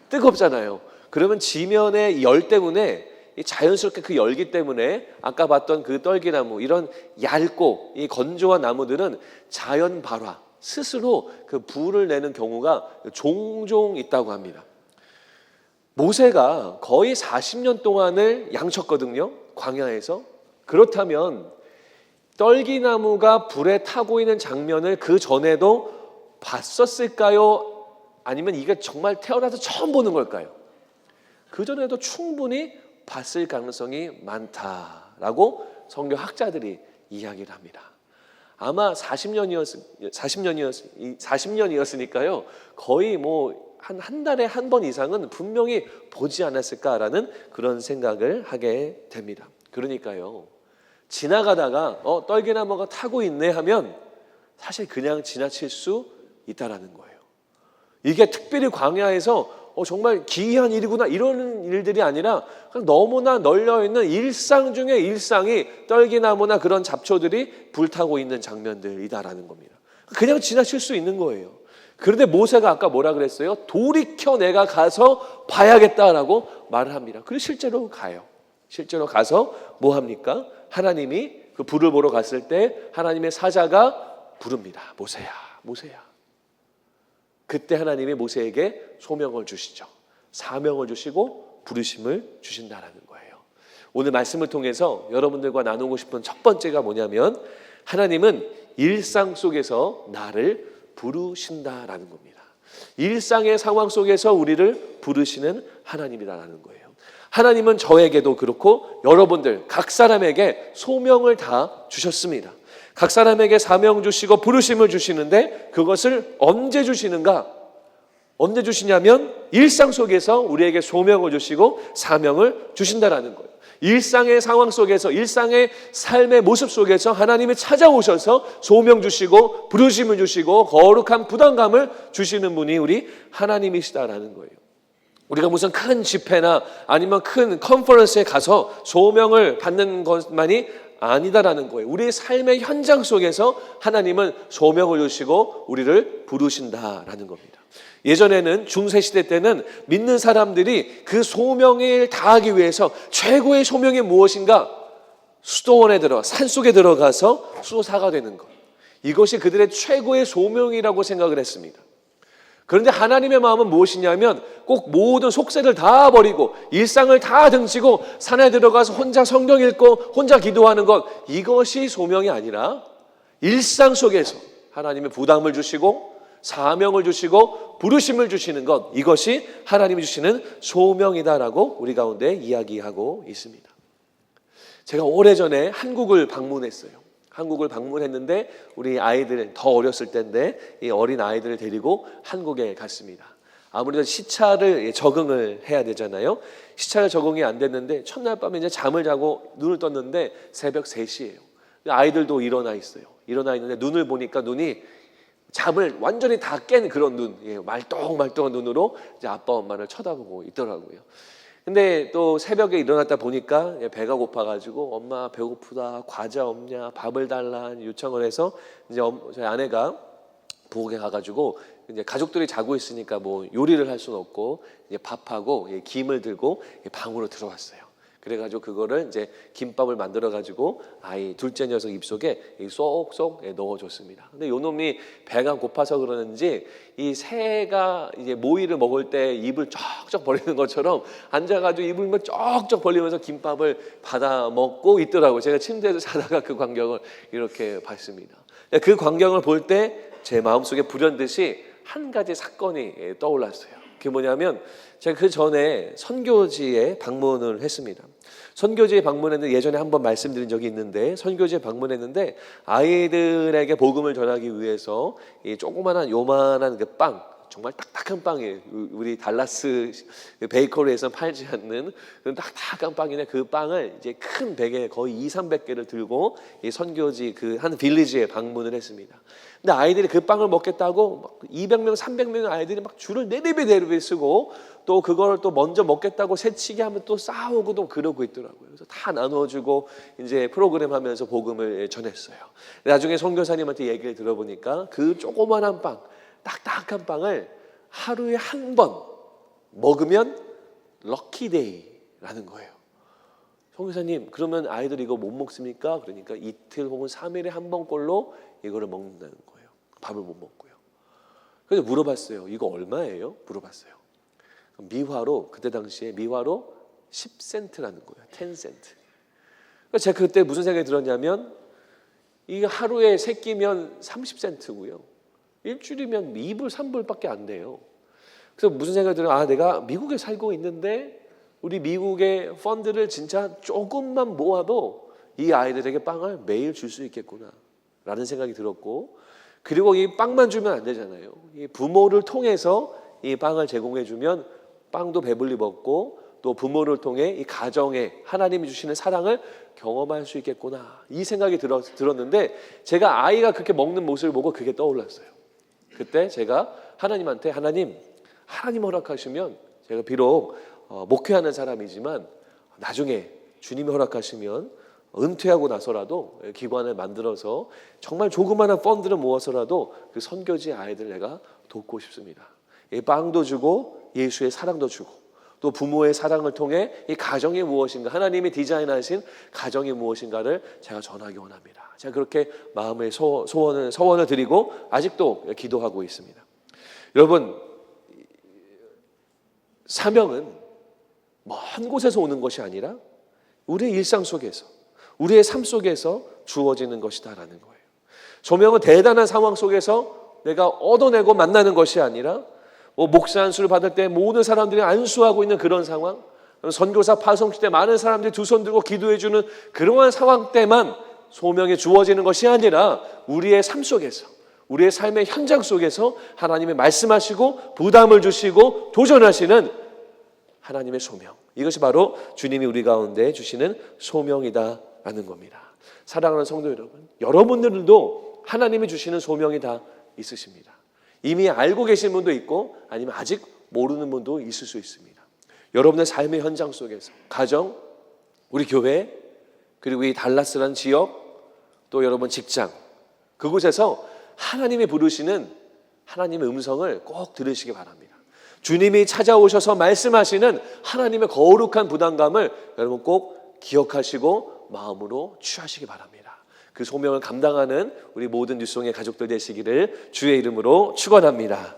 뜨겁잖아요. 그러면 지면의 열 때문에 자연스럽게 그 열기 때문에 아까 봤던 그 떨기나무, 이런 얇고 이 건조한 나무들은 자연 발화, 스스로 그 불을 내는 경우가 종종 있다고 합니다. 모세가 거의 40년 동안을 양쳤거든요, 광야에서. 그렇다면 떨기나무가 불에 타고 있는 장면을 그 전에도 봤었을까요? 아니면 이게 정말 태어나서 처음 보는 걸까요? 그 전에도 충분히 봤을 가능성이 많다라고 성경학자들이 이야기를 합니다. 아마 40년이었으니까요. 거의 뭐 한 달에 한 번 이상은 분명히 보지 않았을까라는 그런 생각을 하게 됩니다. 그러니까요, 지나가다가 떨기나무가 타고 있네 하면 사실 그냥 지나칠 수 있다라는 거예요. 이게 특별히 광야에서 정말 기이한 일이구나 이런 일들이 아니라 그냥 너무나 널려있는 일상 중에 일상이 떨기나무나 그런 잡초들이 불타고 있는 장면들이다라는 겁니다. 그냥 지나칠 수 있는 거예요. 그런데 모세가 아까 뭐라 그랬어요? 돌이켜 내가 가서 봐야겠다라고 말을 합니다. 그리고 실제로 가요. 실제로 가서 뭐 합니까? 하나님이 그 불을 보러 갔을 때 하나님의 사자가 부릅니다. 모세야, 모세야. 그때 하나님이 모세에게 소명을 주시죠. 사명을 주시고 부르심을 주신다라는 거예요. 오늘 말씀을 통해서 여러분들과 나누고 싶은 첫 번째가 뭐냐면 하나님은 일상 속에서 나를 부르신다라는 겁니다. 일상의 상황 속에서 우리를 부르시는 하나님이라는 거예요. 하나님은 저에게도 그렇고 여러분들 각 사람에게 소명을 다 주셨습니다. 각 사람에게 사명 주시고 부르심을 주시는데 그것을 언제 주시는가? 언제 주시냐면 일상 속에서 우리에게 소명을 주시고 사명을 주신다라는 거예요. 일상의 상황 속에서 일상의 삶의 모습 속에서 하나님이 찾아오셔서 소명 주시고 부르심을 주시고 거룩한 부담감을 주시는 분이 우리 하나님이시다라는 거예요. 우리가 무슨 큰 집회나 아니면 큰 컨퍼런스에 가서 소명을 받는 것만이 아니다라는 거예요. 우리의 삶의 현장 속에서 하나님은 소명을 주시고 우리를 부르신다라는 겁니다. 예전에는 중세시대 때는 믿는 사람들이 그 소명을 다하기 위해서 최고의 소명이 무엇인가? 수도원에 들어가 산속에 들어가서 수도사가 되는 것. 이것이 그들의 최고의 소명이라고 생각을 했습니다. 그런데 하나님의 마음은 무엇이냐면 꼭 모든 속세를 다 버리고 일상을 다 등지고 산에 들어가서 혼자 성경 읽고 혼자 기도하는 것, 이것이 소명이 아니라 일상 속에서 하나님의 부담을 주시고 사명을 주시고 부르심을 주시는 것, 이것이 하나님이 주시는 소명이다라고 우리 가운데 이야기하고 있습니다. 제가 오래전에 한국을 방문했어요. 한국을 방문했는데 우리 아이들 더 어렸을 때인데 이 어린 아이들을 데리고 한국에 갔습니다. 아무래도 시차를 적응을 해야 되잖아요. 시차가 적응이 안 됐는데 첫날 밤에 이제 잠을 자고 눈을 떴는데 새벽 3시예요. 아이들도 일어나 있어요. 일어나 있는데 눈을 보니까 눈이 잠을 완전히 다 깬 그런 눈, 말똥말똥한 눈으로 이제 아빠 엄마를 쳐다보고 있더라고요. 근데 또 새벽에 일어났다 보니까 배가 고파가지고 엄마 배고프다, 과자 없냐, 밥을 달라 요청을 해서 이제 저희 아내가 부엌에 가가지고 이제 가족들이 자고 있으니까 뭐 요리를 할 수는 없고 이제 밥하고 김을 들고 방으로 들어왔어요. 그래가지고 그거를 이제 김밥을 만들어가지고 아이 둘째 녀석 입속에 쏙쏙 넣어줬습니다. 근데 요 놈이 배가 고파서 그러는지 이 새가 이제 모이를 먹을 때 입을 쩍쩍 벌리는 것처럼 앉아가지고 입을 쩍쩍 벌리면서 김밥을 받아 먹고 있더라고요. 제가 침대에서 자다가 그 광경을 이렇게 봤습니다. 그 광경을 볼 때 제 마음속에 불현듯이 한 가지 사건이 떠올랐어요. 그게 뭐냐면 제가 그 전에 선교지에 방문을 했습니다. 선교지에 방문했는데 예전에 한번 말씀드린 적이 있는데 선교지에 방문했는데 아이들에게 복음을 전하기 위해서 이 조그만한 요만한 그 빵, 정말 딱딱한 빵이에요. 우리 달라스 베이커리에서 팔지 않는 그런 딱딱한 빵인데 그 빵을 이제 큰 베개 거의 200~300개를 들고 이 선교지 그 한 빌리지에 방문을 했습니다. 근데 아이들이 그 빵을 먹겠다고 막 200명, 300명의 아이들이 막 줄을 내리비 쓰고 또 그걸 또 먼저 먹겠다고 새치기 하면 또 싸우고 또 그러고 있더라고요. 그래서 다 나눠주고 이제 프로그램 하면서 복음을 전했어요. 나중에 선교사님한테 얘기를 들어보니까 그 조그만한 빵, 딱딱한 빵을 하루에 한 번 먹으면 럭키데이라는 거예요. 선교사님, 그러면 아이들이 이거 못 먹습니까? 그러니까 이틀 혹은 3일에 한 번꼴로 이거를 먹는다는 거예요. 밥을 못 먹고요. 그래서 물어봤어요. 이거 얼마예요? 물어봤어요. 미화로, 그때 당시에 미화로 10센트라는 거예요. 10센트. 그러니까 제가 그때 무슨 생각이 들었냐면 이게 하루에 세 끼면 30센트고요. 일주일이면 2불, 3불밖에 안 돼요. 그래서 무슨 생각이 들어요? 내가 미국에 살고 있는데 우리 미국의 펀드를 진짜 조금만 모아도 이 아이들에게 빵을 매일 줄 수 있겠구나 라는 생각이 들었고, 그리고 이 빵만 주면 안 되잖아요. 이 부모를 통해서 이 빵을 제공해 주면 빵도 배불리 먹고 또 부모를 통해 이 가정에 하나님이 주시는 사랑을 경험할 수 있겠구나, 이 생각이 들었는데 제가 아이가 그렇게 먹는 모습을 보고 그게 떠올랐어요. 그때 제가 하나님한테 하나님 허락하시면 제가 비록 목회하는 사람이지만 나중에 주님이 허락하시면 은퇴하고 나서라도 기관을 만들어서 정말 조그마한 펀드를 모아서라도 그 선교지 아이들 내가 돕고 싶습니다. 이 빵도 주고 예수의 사랑도 주고 또 부모의 사랑을 통해 이 가정이 무엇인가, 하나님이 디자인하신 가정이 무엇인가를 제가 전하기 원합니다. 제가 그렇게 마음의 소원을 드리고 아직도 기도하고 있습니다. 여러분, 사명은 먼 곳에서 오는 것이 아니라 우리의 일상 속에서, 우리의 삶 속에서 주어지는 것이다라는 거예요. 소명은 대단한 상황 속에서 내가 얻어내고 만나는 것이 아니라 목사 안수를 받을 때 모든 사람들이 안수하고 있는 그런 상황, 선교사 파송시 때 많은 사람들이 두 손 들고 기도해 주는 그러한 상황 때만 소명이 주어지는 것이 아니라 우리의 삶 속에서, 우리의 삶의 현장 속에서 하나님이 말씀하시고 부담을 주시고 도전하시는 하나님의 소명, 이것이 바로 주님이 우리 가운데 주시는 소명이다라는 겁니다. 사랑하는 성도 여러분, 여러분들도 하나님이 주시는 소명이 다 있으십니다. 이미 알고 계신 분도 있고 아니면 아직 모르는 분도 있을 수 있습니다. 여러분의 삶의 현장 속에서 가정, 우리 교회, 그리고 이 달라스라는 지역, 또 여러분 직장, 그곳에서 하나님이 부르시는 하나님의 음성을 꼭 들으시기 바랍니다. 주님이 찾아오셔서 말씀하시는 하나님의 거룩한 부담감을 여러분 꼭 기억하시고 마음으로 취하시기 바랍니다. 그 소명을 감당하는 우리 모든 뉴스송의 가족들 되시기를 주의 이름으로 축원합니다.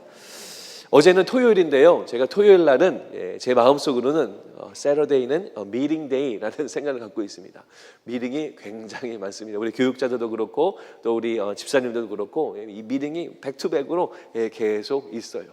어제는 토요일인데요. 제가 토요일 날은 제 마음속으로는 Saturday는 Meeting Day라는 생각을 갖고 있습니다. 미팅이 굉장히 많습니다. 우리 교육자들도 그렇고 또 우리 집사님들도 그렇고 이 미팅이 백투백으로 계속 있어요.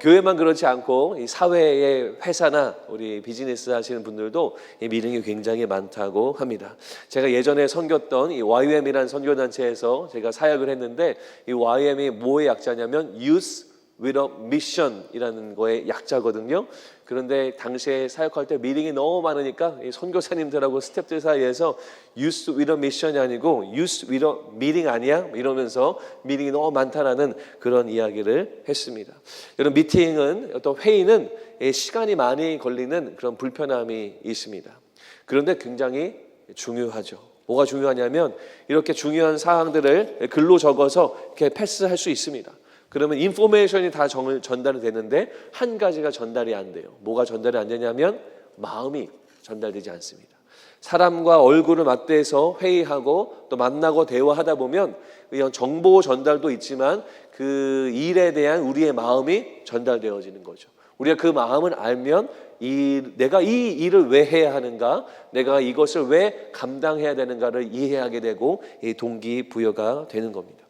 교회만 그렇지 않고 이 사회의 회사나 우리 비즈니스 하시는 분들도 이 미팅이 굉장히 많다고 합니다. 제가 예전에 섬겼던 이 YM이라는 선교단체에서 제가 사역을 했는데 이 YM이 뭐의 약자냐면 Youth with a Mission이라는 거의 약자거든요. 그런데 당시에 사역할 때 미팅이 너무 많으니까 이 선교사님들하고 스태프들 사이에서 Youth with a Mission이 아니고 Youth with a Meeting 아니야? 이러면서 미팅이 너무 많다라는 그런 이야기를 했습니다. 여러분, 미팅은 어떤 회의는 시간이 많이 걸리는 그런 불편함이 있습니다. 그런데 굉장히 중요하죠. 뭐가 중요하냐면 이렇게 중요한 사항들을 글로 적어서 이렇게 패스할 수 있습니다. 그러면 인포메이션이 다 전달이 되는데 한 가지가 전달이 안 돼요. 뭐가 전달이 안 되냐면 마음이 전달되지 않습니다. 사람과 얼굴을 맞대서 회의하고 또 만나고 대화하다 보면 이런 정보 전달도 있지만 그 일에 대한 우리의 마음이 전달되어지는 거죠. 우리가 그 마음을 알면 내가 이 일을 왜 해야 하는가, 내가 이것을 왜 감당해야 되는가를 이해하게 되고 동기부여가 되는 겁니다.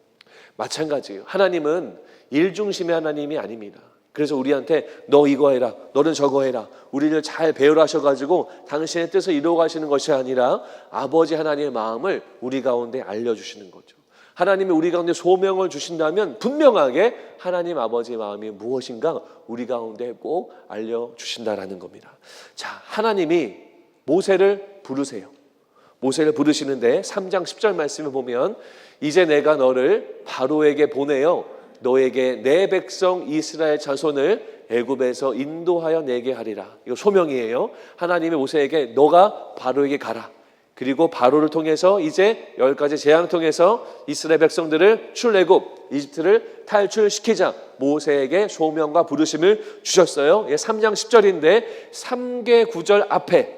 마찬가지예요. 하나님은 일 중심의 하나님이 아닙니다. 그래서 우리한테 너 이거 해라, 너는 저거 해라, 우리를 잘 배우라 하셔가지고 당신의 뜻을 이루어가시는 것이 아니라 아버지 하나님의 마음을 우리 가운데 알려주시는 거죠. 하나님이 우리 가운데 소명을 주신다면 분명하게 하나님 아버지의 마음이 무엇인가 우리 가운데 꼭 알려주신다라는 겁니다. 자, 하나님이 모세를 부르세요. 모세를 부르시는데 3장 10절 말씀을 보면 이제 내가 너를 바로에게 보내어 너에게 내 백성 이스라엘 자손을 애굽에서 인도하여 내게 하리라. 이거 소명이에요. 하나님이 모세에게 너가 바로에게 가라. 그리고 바로를 통해서 이제 10가지 재앙을 통해서 이스라엘 백성들을 출애굽 이집트를 탈출시키자. 모세에게 소명과 부르심을 주셨어요. 3장 10절인데 3개 구절 앞에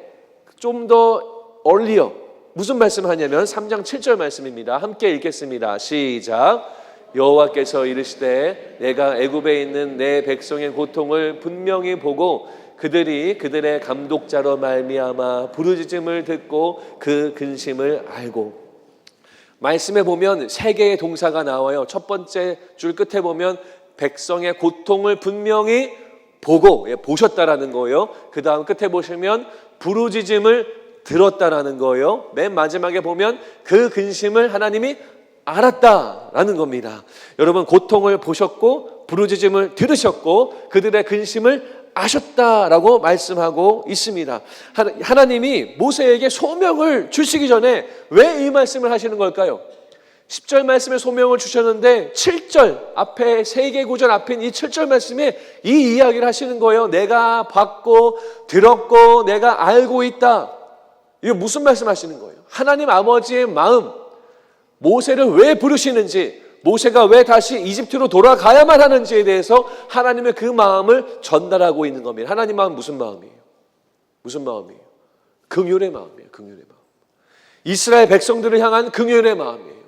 좀 더 earlier 무슨 말씀을 하냐면 3장 7절 말씀입니다. 함께 읽겠습니다. 시작. 여호와께서 이르시되 내가 애굽에 있는 내 백성의 고통을 분명히 보고 그들이 그들의 감독자로 말미암아 부르짖음을 듣고 그 근심을 알고. 말씀에 보면 세 개의 동사가 나와요. 첫 번째 줄 끝에 보면 백성의 고통을 분명히 보고 보셨다라는 거예요. 그 다음 끝에 보시면 부르짖음을 들었다라는 거예요. 맨 마지막에 보면 그 근심을 하나님이 알았다라는 겁니다. 여러분, 고통을 보셨고 부르짖음을 들으셨고 그들의 근심을 아셨다라고 말씀하고 있습니다. 하나님이 모세에게 소명을 주시기 전에 왜 이 말씀을 하시는 걸까요? 10절 말씀에 소명을 주셨는데 7절 앞에 3개 구절 앞인 이 7절 말씀에 이 이야기를 하시는 거예요. 내가 봤고 들었고 내가 알고 있다. 이거 무슨 말씀 하시는 거예요? 하나님 아버지의 마음, 모세를 왜 부르시는지, 모세가 왜 다시 이집트로 돌아가야만 하는지에 대해서 하나님의 그 마음을 전달하고 있는 겁니다. 하나님 마음은 무슨 마음이에요? 무슨 마음이에요? 긍휼의 마음이에요. 긍휼의 마음. 이스라엘 백성들을 향한 긍휼의 마음이에요.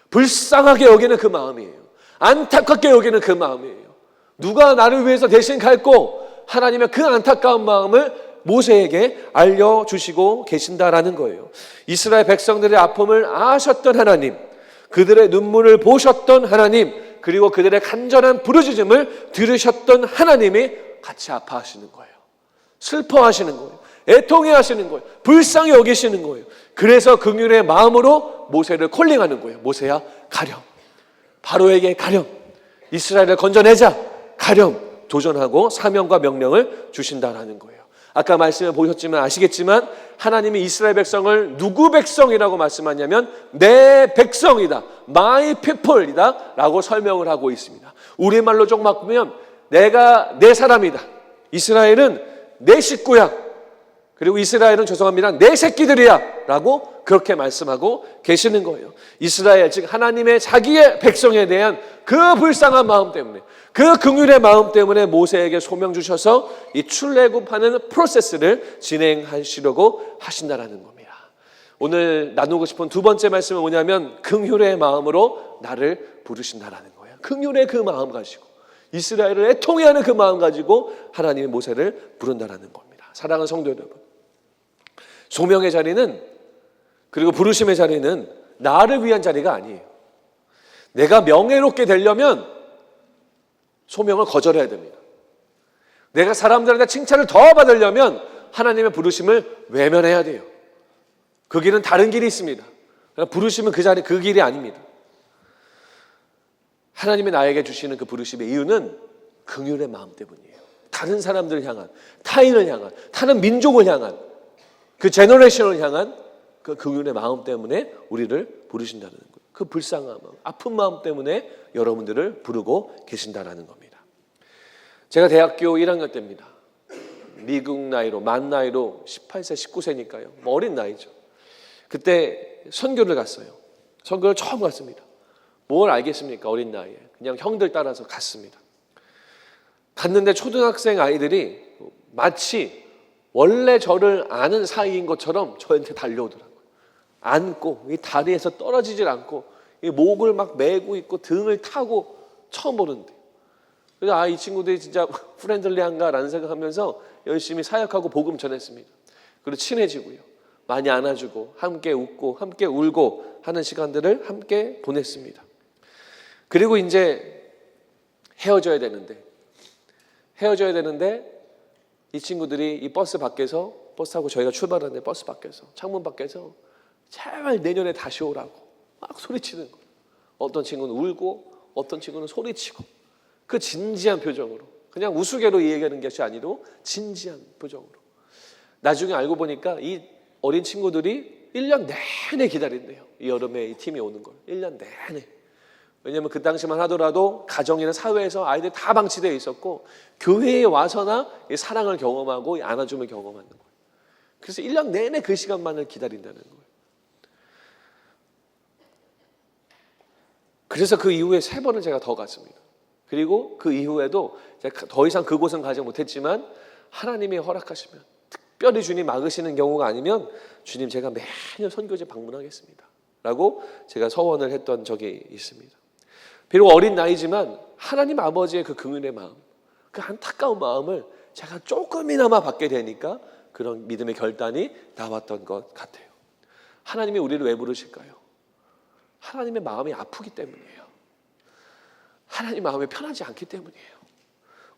불쌍하게 여기는 그 마음이에요. 안타깝게 여기는 그 마음이에요. 누가 나를 위해서 대신 갈고, 하나님의 그 안타까운 마음을 모세에게 알려주시고 계신다라는 거예요. 이스라엘 백성들의 아픔을 아셨던 하나님, 그들의 눈물을 보셨던 하나님, 그리고 그들의 간절한 부르짖음을 들으셨던 하나님이 같이 아파하시는 거예요. 슬퍼하시는 거예요. 애통해 하시는 거예요. 불쌍히 여기시는 거예요. 그래서 긍휼의 마음으로 모세를 콜링하는 거예요. 모세야 가렴, 바로에게 가렴, 이스라엘을 건져내자 가렴 도전하고 사명과 명령을 주신다라는 거예요. 아까 말씀해 보셨지만 아시겠지만 하나님이 이스라엘 백성을 누구 백성이라고 말씀하냐면 내 백성이다, my people이다 라고 설명을 하고 있습니다. 우리말로 좀 바꾸면 내가 내 사람이다, 이스라엘은 내 식구야, 그리고 이스라엘은 죄송합니다 내 새끼들이야 라고 그렇게 말씀하고 계시는 거예요. 이스라엘, 즉 하나님의 자기의 백성에 대한 그 불쌍한 마음 때문에, 그 긍휼의 마음 때문에 모세에게 소명 주셔서 이 출애굽하는 프로세스를 진행하시려고 하신다라는 겁니다. 오늘 나누고 싶은 두 번째 말씀은 뭐냐면 긍휼의 마음으로 나를 부르신다라는 거예요. 긍휼의 그 마음 가지고, 이스라엘을 애통해하는 그 마음 가지고 하나님이 모세를 부른다라는 겁니다. 사랑하는 성도 여러분, 소명의 자리는, 그리고 부르심의 자리는 나를 위한 자리가 아니에요. 내가 명예롭게 되려면 소명을 거절해야 됩니다. 내가 사람들한테 칭찬을 더 받으려면 하나님의 부르심을 외면해야 돼요. 그 길은 다른 길이 있습니다. 부르심은 그 길이 아닙니다. 하나님이 나에게 주시는 그 부르심의 이유는 긍휼의 마음 때문이에요. 다른 사람들을 향한, 타인을 향한, 다른 민족을 향한, 그 제너레이션을 향한 그 긍휼의 마음 때문에 우리를 부르신다는 거예요. 그 불쌍한 마음, 아픈 마음 때문에 여러분들을 부르고 계신다라는 겁니다. 제가 대학교 1학년 때입니다. 미국 나이로, 만 나이로 18세, 19세니까요. 뭐 어린 나이죠. 그때 선교를 갔어요. 선교를 처음 갔습니다. 뭘 알겠습니까? 어린 나이에. 그냥 형들 따라서 갔습니다. 갔는데 초등학생 아이들이 마치 원래 저를 아는 사이인 것처럼 저한테 달려오더라고요. 안고, 이 다리에서 떨어지질 않고, 이 목을 막 메고 있고 등을 타고 처음 보는데, 그래서 이 친구들이 진짜 프렌들리한가라는 생각하면서 열심히 사역하고 복음 전했습니다. 그리고 친해지고요, 많이 안아주고 함께 웃고 함께 울고 하는 시간들을 함께 보냈습니다. 그리고 이제 헤어져야 되는데 이 친구들이 이 버스 밖에서, 버스하고 저희가 출발하는데 버스 밖에서, 창문 밖에서 제발 내년에 다시 오라고 막 소리치는 거예요. 어떤 친구는 울고 어떤 친구는 소리치고, 그 진지한 표정으로, 그냥 우스개로 얘기하는 것이 아니고 진지한 표정으로. 나중에 알고 보니까 이 어린 친구들이 1년 내내 기다린대요. 이 여름에 이 팀이 오는 걸 1년 내내. 왜냐하면 그 당시만 하더라도 가정이나 사회에서 아이들이 다 방치되어 있었고, 교회에 와서나 이 사랑을 경험하고 이 안아줌을 경험하는 거예요. 그래서 1년 내내 그 시간만을 기다린다는 거예요. 그래서 그 이후에 3번을 제가 더 갔습니다. 그리고 그 이후에도 제가 더 이상 그곳은 가지 못했지만 하나님이 허락하시면, 특별히 주님 막으시는 경우가 아니면 주님 제가 매년 선교제 방문하겠습니다 라고 제가 서원을 했던 적이 있습니다. 비록 어린 나이지만 하나님 아버지의 그 긍휼의 마음, 그 안타까운 마음을 제가 조금이나마 받게 되니까 그런 믿음의 결단이 나왔던 것 같아요. 하나님이 우리를 왜 부르실까요? 하나님의 마음이 아프기 때문이에요. 하나님 마음이 편하지 않기 때문이에요.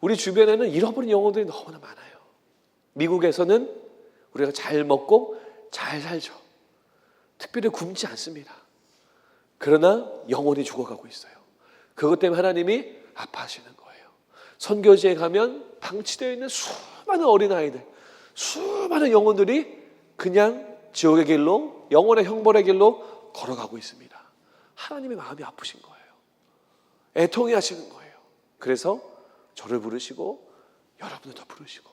우리 주변에는 잃어버린 영혼들이 너무나 많아요. 미국에서는 우리가 잘 먹고 잘 살죠. 특별히 굶지 않습니다. 그러나 영혼이 죽어가고 있어요. 그것 때문에 하나님이 아파하시는 거예요. 선교지에 가면 방치되어 있는 수많은 어린아이들, 수많은 영혼들이 그냥 지옥의 길로, 영혼의 형벌의 길로 걸어가고 있습니다. 하나님의 마음이 아프신 거예요. 애통해 하시는 거예요. 그래서 저를 부르시고 여러분들도 부르시고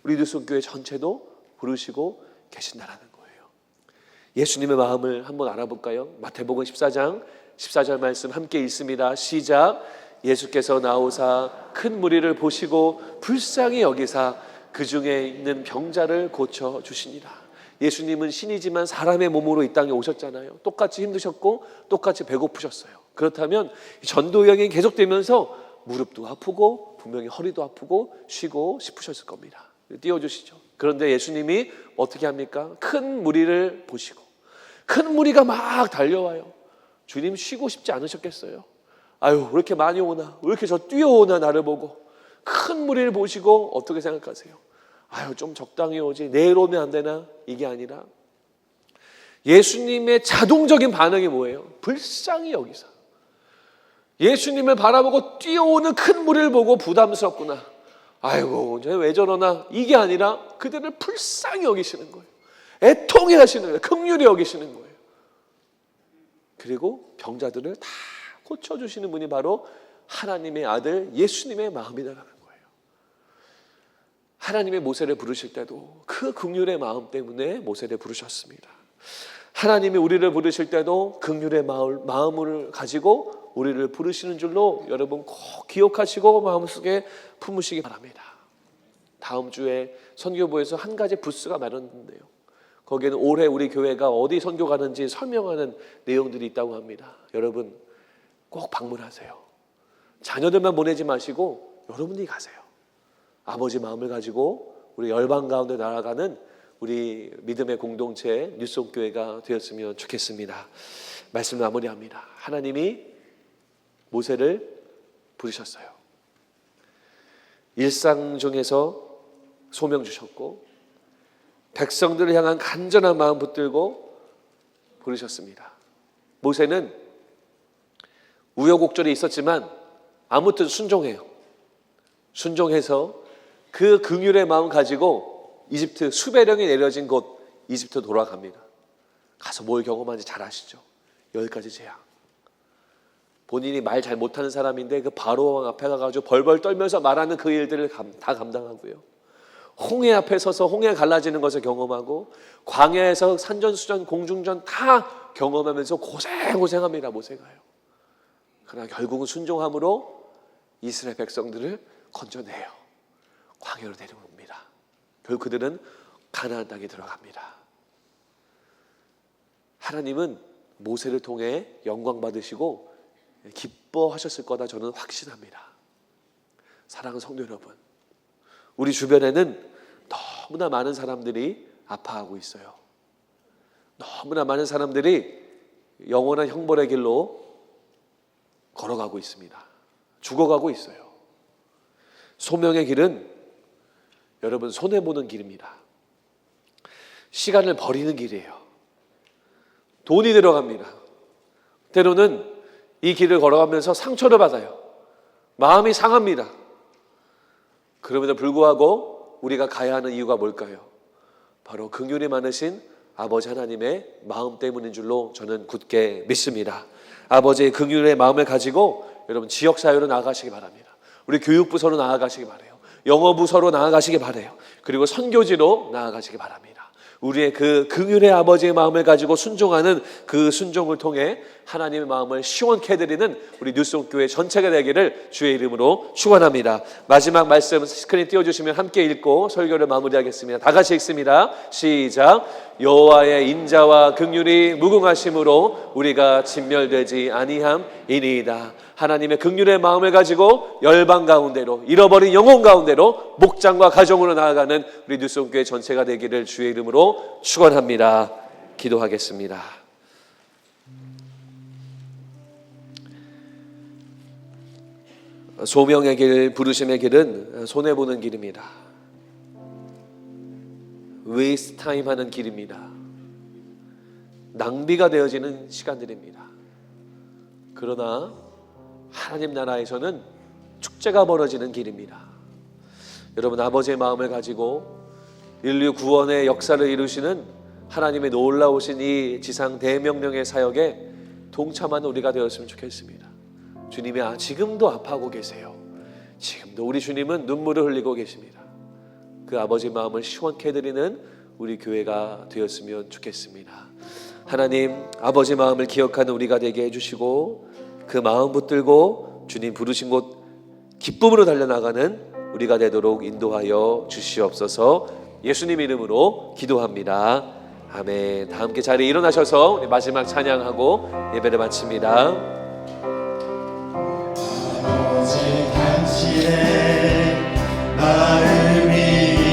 우리 뉴스교회 전체도 부르시고 계신다라는 거예요. 예수님의 마음을 한번 알아볼까요? 마태복음 14장 14절 말씀 함께 읽습니다. 시작. 예수께서 나오사 큰 무리를 보시고 불쌍히 여기사 그 중에 있는 병자를 고쳐 주시니라. 예수님은 신이지만 사람의 몸으로 이 땅에 오셨잖아요. 똑같이 힘드셨고 똑같이 배고프셨어요. 그렇다면 전도 여행이 계속되면서 무릎도 아프고 분명히 허리도 아프고 쉬고 싶으셨을 겁니다. 띄워주시죠. 그런데 예수님이 어떻게 합니까? 큰 무리를 보시고 큰 무리가 막 달려와요. 주님 쉬고 싶지 않으셨겠어요? 아유, 왜 이렇게 많이 오나? 왜 이렇게 저 뛰어오나 나를 보고? 큰 무리를 보시고 어떻게 생각하세요? 아유, 좀 적당히 오지. 내일 오면 안 되나? 이게 아니라 예수님의 자동적인 반응이 뭐예요? 불쌍히 여기사. 예수님을 바라보고 뛰어오는 큰 무리를 보고 부담스럽구나. 아이고, 왜 저러나? 이게 아니라 그들을 불쌍히 여기시는 거예요. 애통해 하시는 거예요. 긍휼히 여기시는 거예요. 그리고 병자들을 다 고쳐주시는 분이 바로 하나님의 아들 예수님의 마음이라는 거예요. 하나님의 모세를 부르실 때도 그 긍휼의 마음 때문에 모세를 부르셨습니다. 하나님이 우리를 부르실 때도 긍휼의 마음을 가지고 우리를 부르시는 줄로 여러분 꼭 기억하시고 마음속에 품으시기 바랍니다. 다음 주에 선교부에서 한 가지 부스가 마련된대요. 거기에는 올해 우리 교회가 어디 선교 가는지 설명하는 내용들이 있다고 합니다. 여러분 꼭 방문하세요. 자녀들만 보내지 마시고 여러분이 가세요. 아버지 마음을 가지고 우리 열방 가운데 날아가는 우리 믿음의 공동체 뉴스홈교회가 되었으면 좋겠습니다. 말씀 마무리합니다. 하나님이 모세를 부르셨어요. 일상 중에서 소명 주셨고 백성들을 향한 간절한 마음 붙들고 부르셨습니다. 모세는 우여곡절이 있었지만 아무튼 순종해요. 순종해서 그 긍휼의 마음 가지고 이집트 수배령이 내려진 곳 이집트 돌아갑니다. 가서 뭘 경험하는지 잘 아시죠? 10가지 재앙. 본인이 말 잘 못하는 사람인데 그 바로왕 앞에 가가지고 벌벌 떨면서 말하는 그 일들을 다 감당하고요. 홍해 앞에 서서 홍해 갈라지는 것을 경험하고 광야에서 산전수전 공중전 다 경험하면서 고생합니다. 모세가요. 그러나 결국은 순종함으로 이스라엘 백성들을 건져내요. 광야로 데려옵니다. 결국 그들은 가나안 땅에 들어갑니다. 하나님은 모세를 통해 영광 받으시고 기뻐하셨을 거다 저는 확신합니다. 사랑하는 성도 여러분, 우리 주변에는 너무나 많은 사람들이 아파하고 있어요. 너무나 많은 사람들이 영원한 형벌의 길로 걸어가고 있습니다. 죽어가고 있어요. 소명의 길은 여러분 손해보는 길입니다. 시간을 버리는 길이에요. 돈이 들어갑니다. 때로는 이 길을 걸어가면서 상처를 받아요. 마음이 상합니다. 그럼에도 불구하고 우리가 가야 하는 이유가 뭘까요? 바로 긍휼이 많으신 아버지 하나님의 마음 때문인 줄로 저는 굳게 믿습니다. 아버지의 긍휼의 마음을 가지고 여러분 지역사회로 나아가시기 바랍니다. 우리 교육부서로 나아가시기 바라요. 영어부서로 나아가시기 바라요. 그리고 선교지로 나아가시기 바랍니다. 우리의 그 긍휼의 아버지의 마음을 가지고 순종하는 그 순종을 통해 하나님의 마음을 시원케 해드리는 우리 뉴스홈교회 전체가 되기를 주의 이름으로 축원합니다. 마지막 말씀 스크린 띄워주시면 함께 읽고 설교를 마무리하겠습니다. 다 같이 읽습니다. 시작. 여호와의 인자와 긍휼이 무궁하심으로 우리가 진멸되지 아니함이니이다. 하나님의 긍휼의 마음을 가지고 열방 가운데로 잃어버린 영혼 가운데로 목장과 가정으로 나아가는 우리 뉴스홈교회 전체가 되기를 주의 이름으로 축원합니다. 기도하겠습니다. 소명의 길, 부르심의 길은 손해보는 길입니다. waste time 하는 길입니다. 낭비가 되어지는 시간들입니다. 그러나 하나님 나라에서는 축제가 벌어지는 길입니다. 여러분 아버지의 마음을 가지고 인류 구원의 역사를 이루시는 하나님의 놀라우신 이 지상 대명령의 사역에 동참하는 우리가 되었으면 좋겠습니다. 주님이 지금도 아파하고 계세요. 지금도 우리 주님은 눈물을 흘리고 계십니다. 그 아버지 마음을 시원케 해드리는 우리 교회가 되었으면 좋겠습니다. 하나님 아버지 마음을 기억하는 우리가 되게 해주시고 그 마음 붙들고 주님 부르신 곳 기쁨으로 달려나가는 우리가 되도록 인도하여 주시옵소서. 예수님 이름으로 기도합니다. 아멘. 다 함께 자리에 일어나셔서 우리 마지막 찬양하고 예배를 마칩니다. 오직 당신의 마음이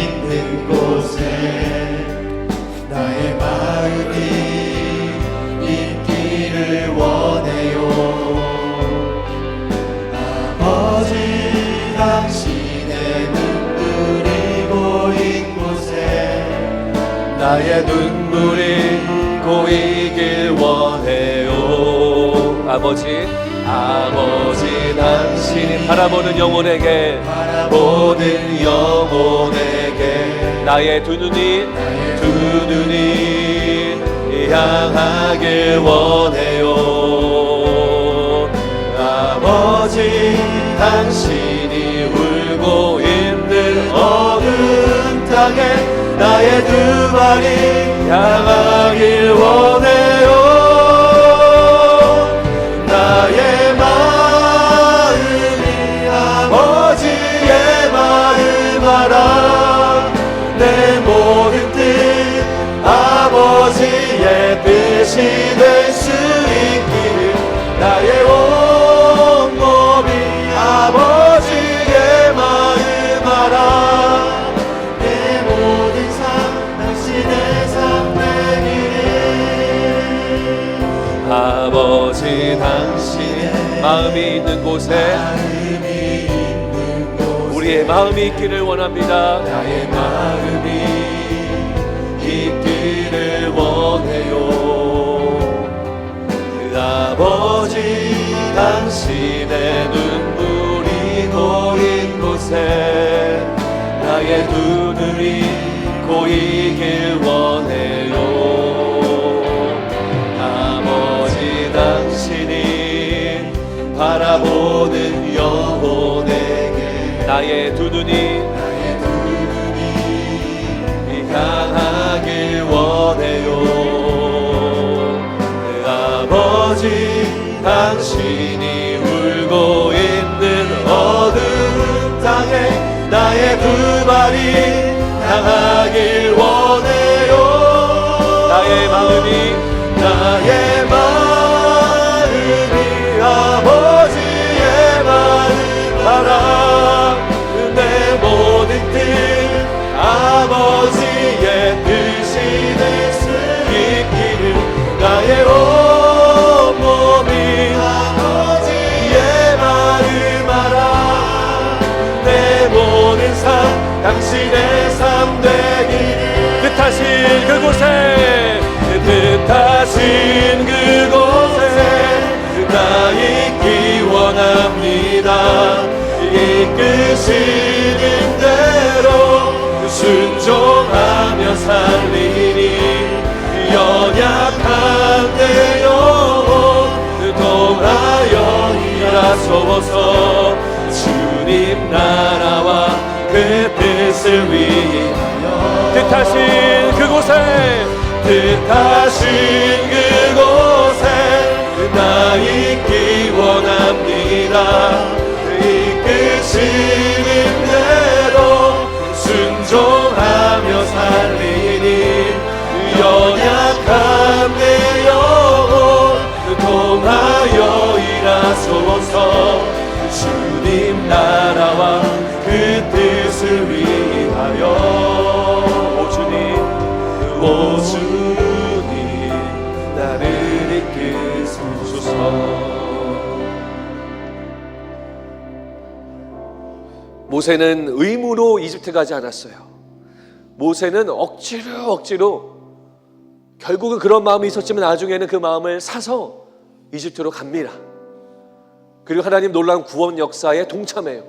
있는 곳에 나의 마음이 있기를 원해요. 아버지 당신의 눈물이 고인 곳에 나의 눈물이 고이길 원해요. 아버지 당신이 바라보는 영혼에게 나의 두 눈이 향하길 원해요. 아버지 당신이 울고 있는 어두운 땅에 나의 두 발이 향하길 원해요. 나의 마음이 아버지의 마음 알아. 내 모든 뜻 아버지의 뜻이 될 수 있기를 나의 온 몸이 아버지의 마음 알아. 내 모든 삶 당신의 삶 되기를. 아버지 당신의 마음이 있는 곳에 우리의 마음이 있기를 원합니다. 나의 마음이 있기를 원해요. 아버지 당신의 눈물이 고인 곳에 나의 두 눈이 고이길 원해요. 아버지 당신이 바라보는 영혼에게 나의 두 눈이 향하길 원해요. 아버지 당신이 울고 있는 어두운 땅에 나의 두 발이 향하길 원해요. 나의 마음이 아버지의 마음 알아. 내 모든 뜻 아버지의 뜻이 될 수 있기를 나의 온 몸이 아버지의 마음 알아. 내 모든 삶 당신의 삶 되기를. 뜻하신 그곳에 뜻하신 그곳에 나 있기 원합니다. 이끄시는 대로 순종하며 살리니 연약한 내 영혼 통하여 일하소서. 주님 나라와 그 뜻을 위하여 뜻하신 그곳에 나 있기 원합니다. 이끄시는 대로 순종하며 살리니 연약한 내 영혼 통하여 일하소서. 주님 나라와 그 뜻을 위하여 오 주님 나를 이끄소서. 모세는 의무로 이집트 가지 않았어요. 모세는 억지로 결국은 그런 마음이 있었지만 나중에는 그 마음을 사서 이집트로 갑니다. 그리고 하나님 놀라운 구원 역사에 동참해요.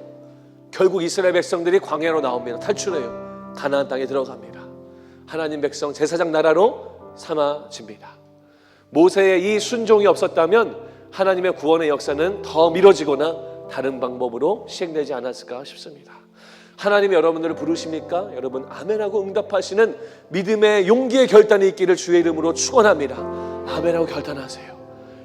결국 이스라엘 백성들이 광야로 나옵니다. 탈출해요. 가나안 땅에 들어갑니다. 하나님 백성 제사장 나라로 삼아집니다. 모세의 이 순종이 없었다면 하나님의 구원의 역사는 더 미뤄지거나 다른 방법으로 시행되지 않았을까 싶습니다. 하나님이 여러분들을 부르십니까? 여러분 아멘하고 응답하시는 믿음의 용기의 결단이 있기를 주의 이름으로 축원합니다. 아멘하고 결단하세요.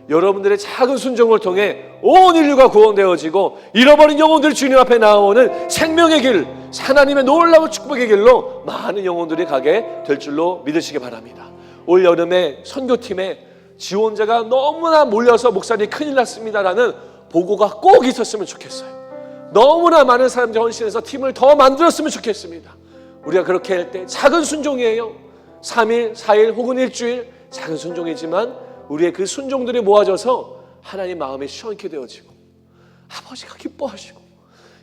여러분들의 작은 순종을 통해 온 인류가 구원되어지고 잃어버린 영혼들이 주님 앞에 나오는 생명의 길, 하나님의 놀라운 축복의 길로 많은 영혼들이 가게 될 줄로 믿으시기 바랍니다. 올 여름에 선교팀에 지원자가 너무나 몰려서 목사님 큰일 났습니다라는 보고가 꼭 있었으면 좋겠어요. 너무나 많은 사람들이 헌신해서 팀을 더 만들었으면 좋겠습니다. 우리가 그렇게 할 때 작은 순종이에요. 3일, 4일 혹은 일주일 작은 순종이지만 우리의 그 순종들이 모아져서 하나님 마음이 시원케 되어지고 아버지가 기뻐하시고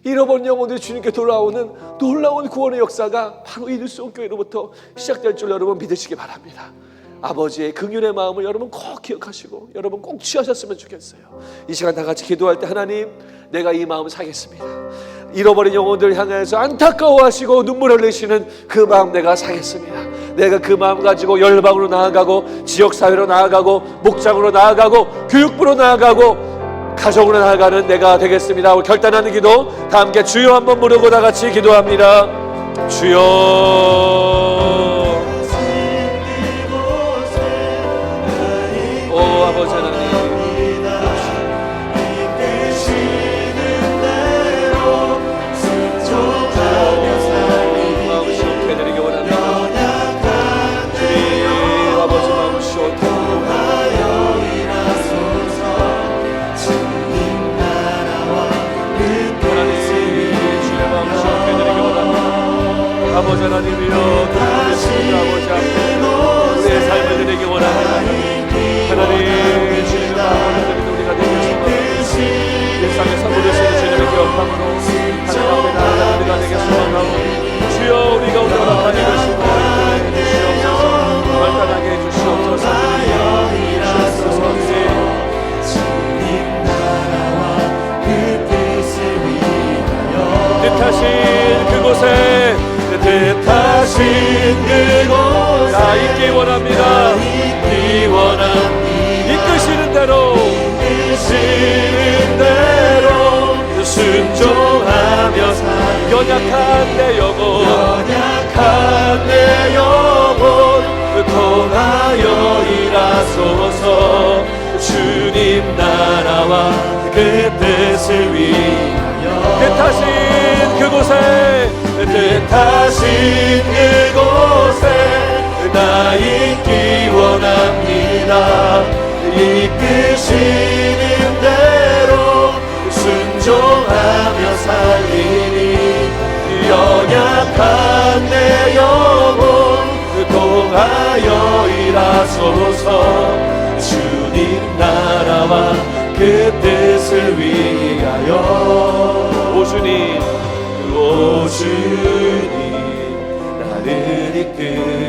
잃어버린 영혼들이 주님께 돌아오는 놀라운 구원의 역사가 바로 이 뉴스온 교회로부터 시작될 줄 여러분 믿으시기 바랍니다. 아버지의 긍휼의 마음을 여러분 꼭 기억하시고 여러분 꼭 취하셨으면 좋겠어요. 이 시간 다 같이 기도할 때 하나님, 내가 이 마음 사겠습니다. 잃어버린 영혼들 향해서 안타까워하시고 눈물 흘리시는 그 마음 내가 사겠습니다. 내가 그 마음 가지고 열방으로 나아가고 지역사회로 나아가고 목장으로 나아가고 교육부로 나아가고 가정으로 나아가는 내가 되겠습니다 하고 결단하는 기도 다 함께 주여 한번 부르고 다 같이 기도합니다. 주여. 오 아버지 하나님, 마음 시원케 해드리기 원합니다. 주님 아버지 마음 시원케 아버지 하나님이여, 돌아오셨습니다. 아버지 앞에 우리의 삶을 드리기 원합니다. 하나님 주님의 마음을 드리는 우리가 되길 소망합니다. 일상에서 모르시는 주님의 기억함으로 하나님 앞에 나아가는 우리가 되길 소망하고 주여 우리가 오늘 허락하게 되시고 인도해 주시옵소서. 결단하게 해주시옵소서. 주옵소서. 뜻하신 그곳에 뜻하신 그곳에 나 있기 원합니다. 있기 원합니다. 이끄시는 대로 순종하며 연약한 내 영혼 통하여 일하소서. 주님 나라와 그 뜻을 위하여 뜻하신 그곳에 나 있기 원합니다. 이끄시는 대로 순종하며 살리니 연약한 내 영혼 통하여 일하소서. 주님 나라와 그 뜻을 위하여 오 주님 나를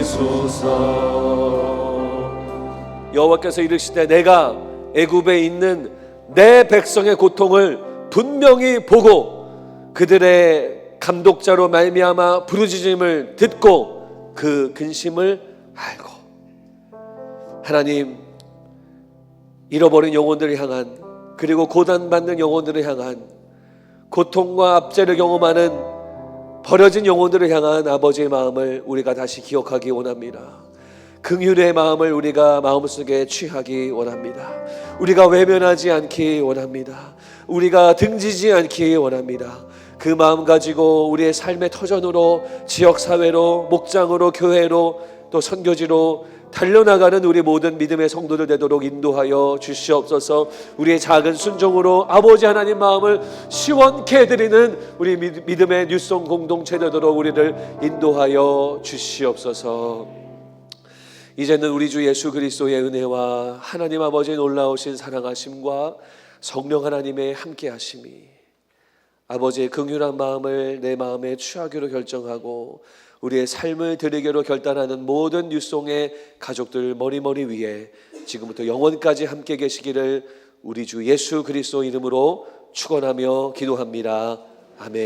이끄소서. 여호와께서 이르시되 내가 애굽에 있는 내 백성의 고통을 분명히 보고 그들의 감독자로 말미암아 부르짖음을 듣고 그 근심을 알고. 하나님, 잃어버린 영혼들을 향한, 그리고 고난받는 영혼들을 향한, 고통과 압제를 경험하는 버려진 영혼들을 향한 아버지의 마음을 우리가 다시 기억하기 원합니다. 긍휼의 마음을 우리가 마음속에 취하기 원합니다. 우리가 외면하지 않기 원합니다. 우리가 등지지 않기 원합니다. 그 마음 가지고 우리의 삶의 터전으로, 지역사회로, 목장으로, 교회로, 또 선교지로 달려나가는 우리 모든 믿음의 성도들 되도록 인도하여 주시옵소서. 우리의 작은 순종으로 아버지 하나님 마음을 시원케 해드리는 우리 믿음의 뉴송 공동체 되도록 우리를 인도하여 주시옵소서. 이제는 우리 주 예수 그리스도의 은혜와 하나님 아버지의 놀라우신 사랑하심과 성령 하나님의 함께하심이 아버지의 긍휼한 마음을 내 마음에 취하기로 결정하고 우리의 삶을 드리기로 결단하는 모든 뉴송의 가족들 머리머리 위에 지금부터 영원까지 함께 계시기를 우리 주 예수 그리스도 이름으로 축원하며 기도합니다. 아멘.